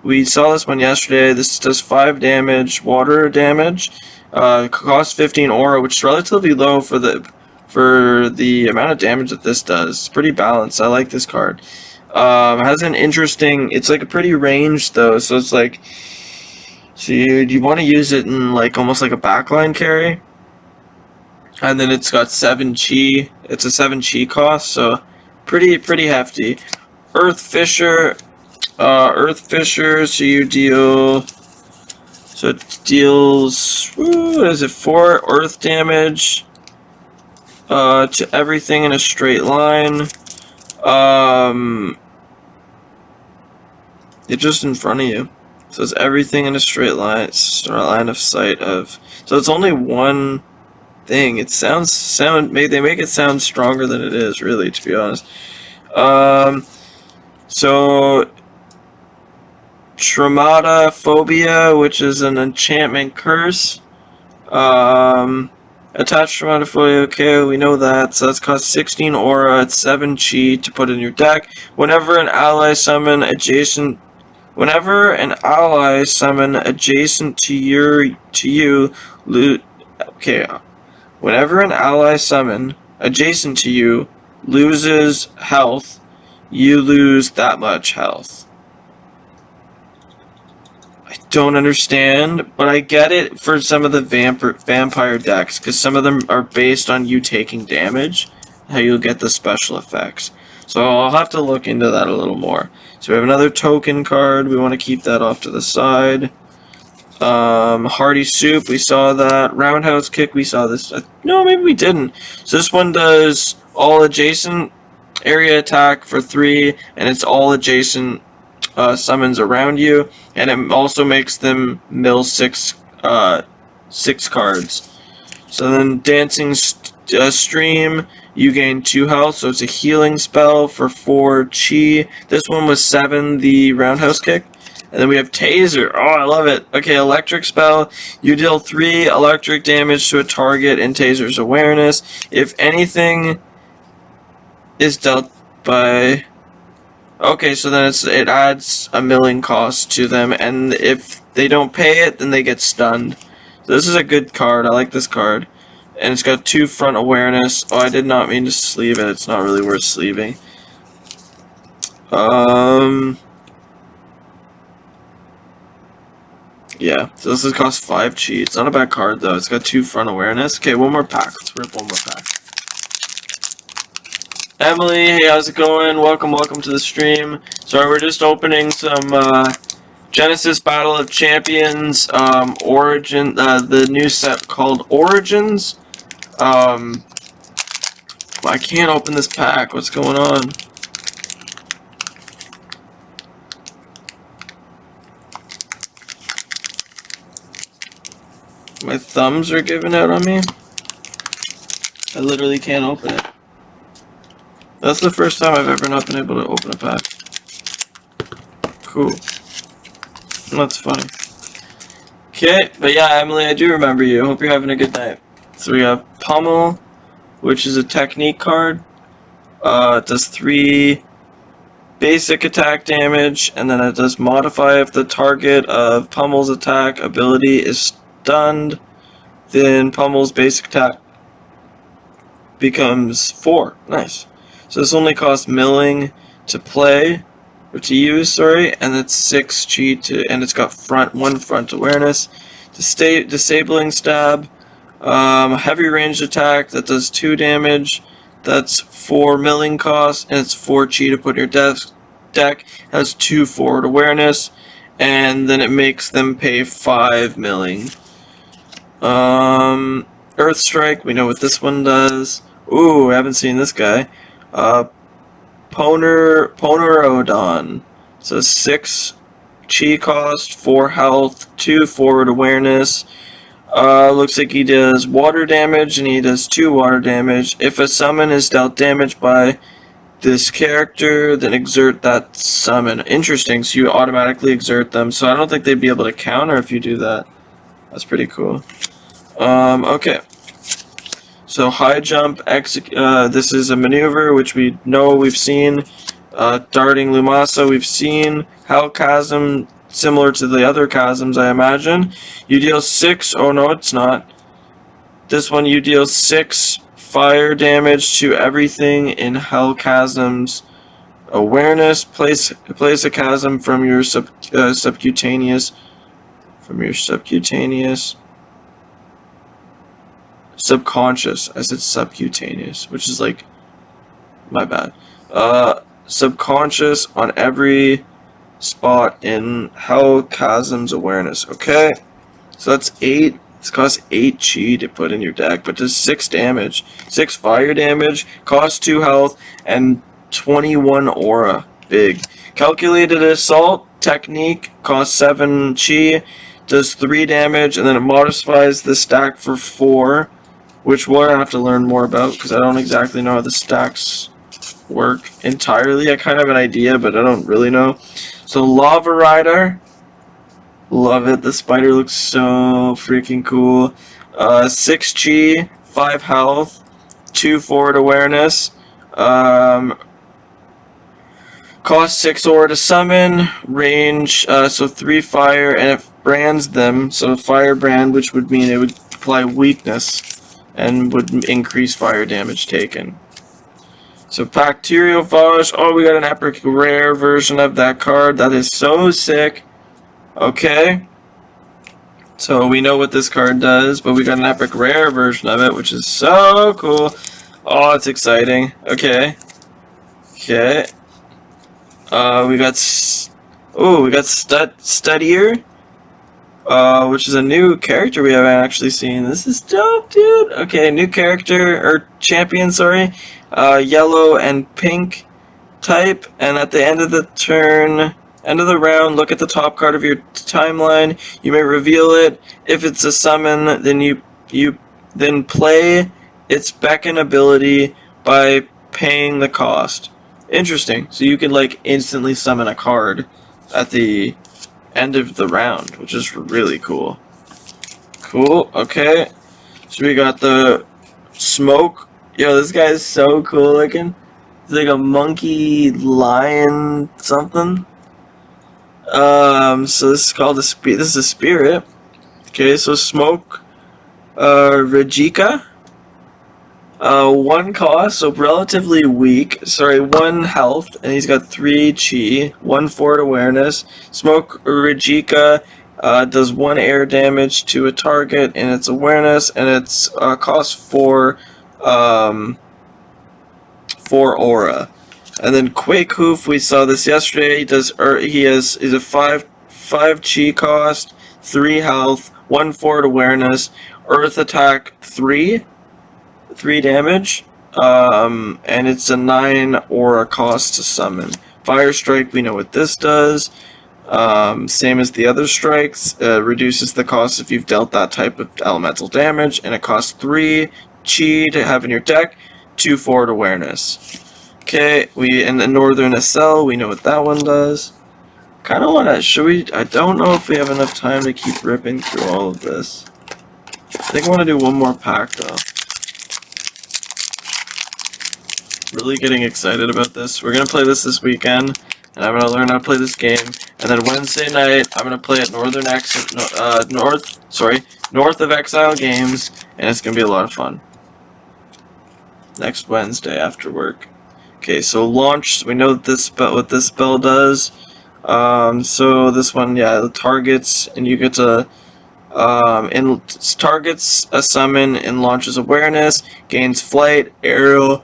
we saw this one yesterday. This does 5 damage, water damage. Costs 15 aura, which is relatively low for the amount of damage that this does. It's pretty balanced. I like this card. Has an interesting... It's like a pretty range though, so it's like... So you want to use it in like almost like a backline carry. And then it's got 7 chi. It's a 7 chi cost, so pretty hefty. Earth Fisher. Earth Fissure, so you deal... So it deals... What is it? 4 earth damage to everything in a straight line. It's just in front of you. So it's everything in a straight line. It's a line of sight of... So it's only one thing. It they make it sound stronger than it is, really, to be honest. So Traumaphobia, which is an enchantment curse. Attached Traumaphobia, okay, we know that. So that's cost 16 aura at 7 chi to put in your deck. Whenever an ally summon adjacent to you, whenever an ally summon adjacent to you loses health, you lose that much health. I don't understand, but I get it for some of the vampire decks, because some of them are based on you taking damage, how you'll get the special effects. So I'll have to look into that a little more. So we have another token card, we want to keep that off to the side. Hearty Soup, we saw that. Roundhouse Kick, we saw this. No, maybe we didn't. So this one does all adjacent area attack for 3, and it's all adjacent summons around you, and it also makes them mill 6 cards. So then Dancing Stream, you gain 2 health, so it's a healing spell for 4 chi. This one was 7, the Roundhouse Kick. And then we have Taser. Oh, I love it. Okay, Electric Spell. You deal 3 electric damage to a target in Taser's awareness. If anything is dealt by... Okay, so then it adds a milling cost to them, and if they don't pay it, then they get stunned. So this is a good card. I like this card. And it's got 2 front awareness. Oh, I did not mean to sleeve it. It's not really worth sleeving. Yeah, so this has cost 5 chi. It's not a bad card, though. It's got 2 front awareness. Okay, one more pack. Let's rip one more pack. Emily, hey, how's it going? Welcome to the stream. Sorry, we're just opening some Genesis Battle of Champions Origin, the new set called Origins. I can't open this pack. What's going on? My thumbs are giving out on me. I literally can't open it. That's the first time I've ever not been able to open a pack. Cool. That's funny. Okay, but yeah, Emily, I do remember you. Hope you're having a good night. So we have Pummel, which is a technique card. It does 3 basic attack damage, and then it does modify if the target of Pummel's attack ability is stunned, then Pummel's basic attack becomes 4. Nice. So this only costs milling to play, or to use, sorry, and it's 6 chi to, and it's got 1 front awareness. Disabling Stab, heavy ranged attack that does 2 damage. That's 4 milling cost, and it's 4 chi to put in your deck. Has 2 forward awareness, and then it makes them pay 5 milling. Earth Strike, we know what this one does. Ooh, I haven't seen this guy. Ponerodon. So 6 chi cost, 4 health, 2 forward awareness. Looks like he does water damage, and he does 2 water damage. If a summon is dealt damage by this character, then exert that summon. Interesting, so you automatically exert them. So I don't think they'd be able to counter if you do that. That's pretty cool. Okay. So high jump, this is a maneuver which we know we've seen. Darting Lumasa we've seen. Hell Chasm, similar to the other chasms I imagine. You deal 6, oh no it's not. This one you deal 6 fire damage to everything in Hell Chasm's awareness. Place a chasm from your subcutaneous. Subconscious. I said subcutaneous, which is like, my bad. Subconscious on every spot in Hell Chasm's awareness. Okay, so that's 8. This costs 8 chi to put in your deck, but does 6 damage, 6 fire damage, costs 2 health, and 21 aura. Big. Calculated Assault Technique costs 7 chi, does 3 damage, and then it modifies the stack for 4, which we'll have to learn more about because I don't exactly know how the stacks work entirely. I kind of have an idea, but I don't really know. So Lava Rider, love it. The spider looks so freaking cool. 6 chi, 5 health, 2 forward awareness. Cost 6 aura to summon, range, so 3 fire, and it brands them, so fire brand, which would mean it would apply weakness, and would increase fire damage taken. So Bacteriophage, oh, we got an epic rare version of that card, that is so sick. Okay. So we know what this card does, but we got an epic rare version of it, which is so cool. Oh, it's exciting. Okay. Okay. We got Studier, which is a new character we haven't actually seen. This is dope, dude. Okay, new character, or champion, sorry. Yellow and pink type, and at the end of the turn, end of the round, look at the top card of your timeline. You may reveal it. If it's a summon, then you play its beckon ability by paying the cost. Interesting. So you can like instantly summon a card at the end of the round, which is really cool. Cool. Okay. So we got the Smoke. Yo, this guy is so cool looking. He's like a monkey lion something. So this is called this is a spirit. Okay, so Smoke Rajika. 1 cost, so relatively weak. Sorry, 1 health, and he's got 3 chi, 1 forward awareness. Smoke Rajika does 1 air damage to a target in its awareness, and its costs 4 aura. And then Quake Hoof, we saw this yesterday. He's a 5 chi cost, 3 health, 1 forward awareness, Earth attack 3 damage, and it's a 9 aura cost to summon. Fire Strike, we know what this does. Same as the other strikes, reduces the cost if you've dealt that type of elemental damage, and it costs 3 chi to have in your deck, 2 forward awareness. Okay, in the Northern SL, we know what that one does. Kind of want to, I don't know if we have enough time to keep ripping through all of this. I think I want to do one more pack though. Really getting excited about this. We're gonna play this weekend, and I'm gonna learn how to play this game. And then Wednesday night, I'm gonna play at North of Exile Games, and it's gonna be a lot of fun. Next Wednesday after work. Okay, so launch. We know what this spell does. So this one, yeah, the targets, and you get to targets a summon and launches awareness, gains flight, aerial,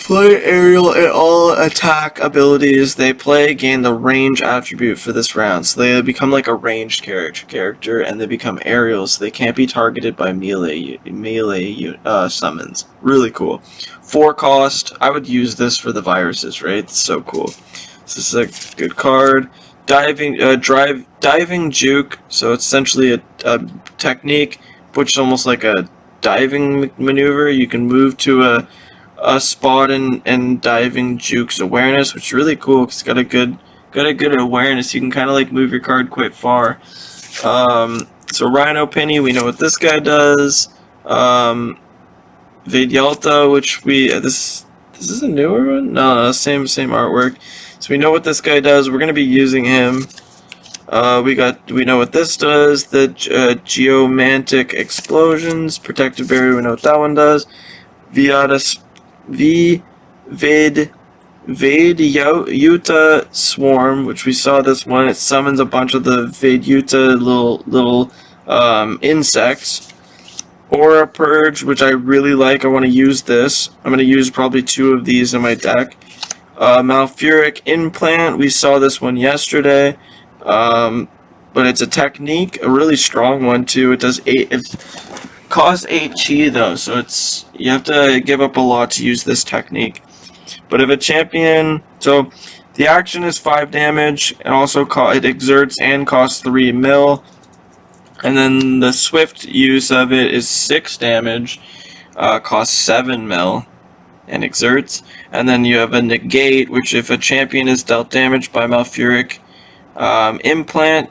and all attack abilities they play gain the range attribute for this round. So they become like a ranged character, and they become aerial, so they can't be targeted by melee summons. Really cool. 4 cost. I would use this for the viruses, right? It's so cool. This is a good card. Diving juke. So it's essentially a technique, which is almost like a diving maneuver. You can move to a spot and diving juke's awareness, which is really cool because it's got a good awareness. You can kind of like move your card quite far. So Rhino Penny, we know what this guy does. Vidyalta, which this is a newer one. No, same artwork. So we know what this guy does. We're gonna be using him. We know what this does. The Geomantic Explosions, Protective Barrier. We know what that one does. Vedyuta Swarm, which we saw this one. It summons a bunch of the Vedyuta little insects. Aura Purge, which I really like. I want to use this. I'm going to use probably 2 of these in my deck. Malfuric Implant, we saw this one yesterday. But it's a technique, a really strong one too. It does 8, it costs 8 chi though, so it's, you have to give up a lot to use this technique. But if a champion, so the action is 5 damage, and also it exerts and costs 3 mil. And then the swift use of it is 6 damage, costs 7 mil, and exerts. And then you have a negate, which if a champion is dealt damage by Malfuric impalement,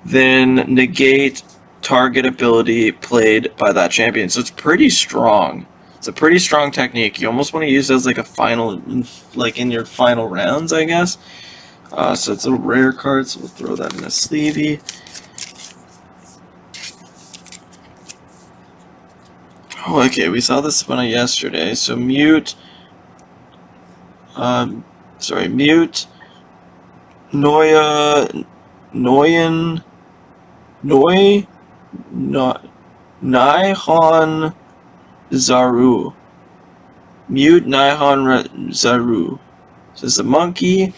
then negate target ability played by that champion. So it's pretty strong. It's a pretty strong technique. You almost want to use it as like a final, like in your final rounds, I guess. So it's a rare card, so we'll throw that in a sleevey. Oh, okay, we saw this one yesterday. So mute. Mute. Nihon Zaru. Mute Nihon Zaru. So it's a monkey.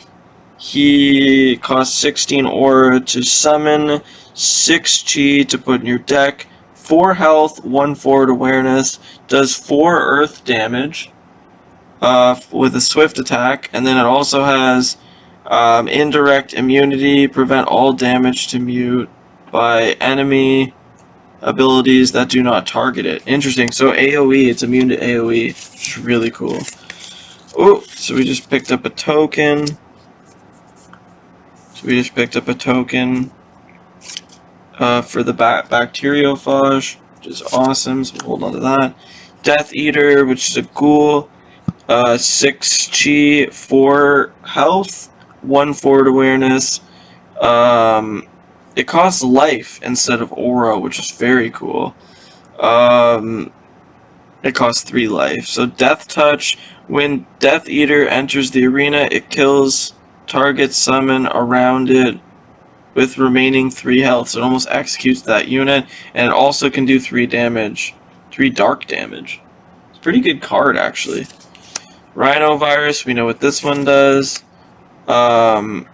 He costs 16 aura to summon, 6 chi to put in your deck, 4 health, 1 forward awareness, does 4 earth damage with a swift attack, and then it also has indirect immunity, prevent all damage to mute by enemy abilities that do not target it. Interesting. So AoE, it's immune to AoE, which is really cool. Oh, so we just picked up a token. For the Bacteriophage, which is awesome, so we'll hold on to that. Death Eater, which is a ghoul, 6 chi, 4 health, 1 forward awareness. It costs life instead of aura, which is very cool. It costs 3 life. So Death Touch, when Death Eater enters the arena, it kills target summon around it with remaining 3 health, so it almost executes that unit, and it also can do 3 damage, 3 dark damage. It's a pretty good card, actually. Rhino Virus, we know what this one does. Hearty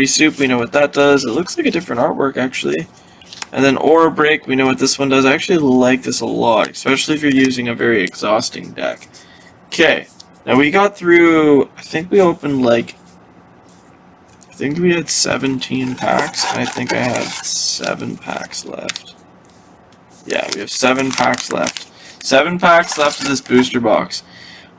Soup, we know what that does. It looks like a different artwork, actually. And then Aura Break, we know what this one does. I actually like this a lot, especially if you're using a very exhausting deck. Okay. Now we got through, I think we opened like, I think we had 17 packs, and I think I have 7 packs left. Yeah, we have 7 packs left. 7 packs left of this booster box.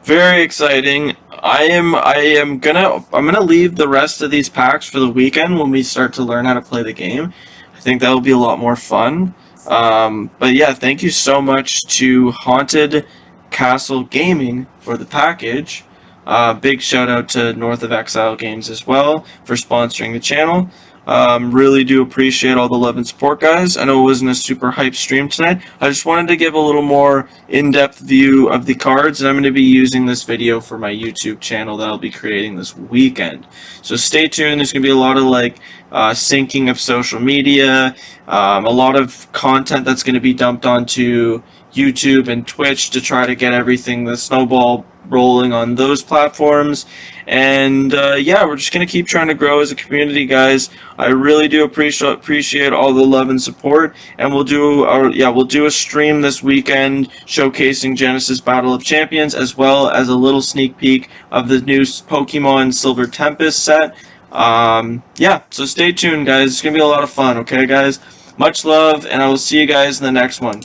Very exciting. I'm gonna leave the rest of these packs for the weekend when we start to learn how to play the game. I think that'll be a lot more fun. But yeah, thank you so much to Haunted Castle Gaming for the package. Big shout out to North of Exile Games as well for sponsoring the channel. Really do appreciate all the love and support, guys. I know it wasn't a super hype stream tonight. I just wanted to give a little more in-depth view of the cards, and I'm going to be using this video for my YouTube channel that I'll be creating this weekend. So stay tuned. There's going to be a lot of syncing of social media, a lot of content that's going to be dumped onto YouTube and Twitch to try to get everything, the snowball rolling on those platforms. And yeah, we're just gonna keep trying to grow as a community, guys. I really do appreciate all the love and support, and we'll do a stream this weekend showcasing Genesis Battle of Champions, as well as a little sneak peek of the new Pokemon Silver Tempest set. Yeah, so stay tuned, guys. It's gonna be a lot of fun. Okay, guys, much love, and I will see you guys in the next one.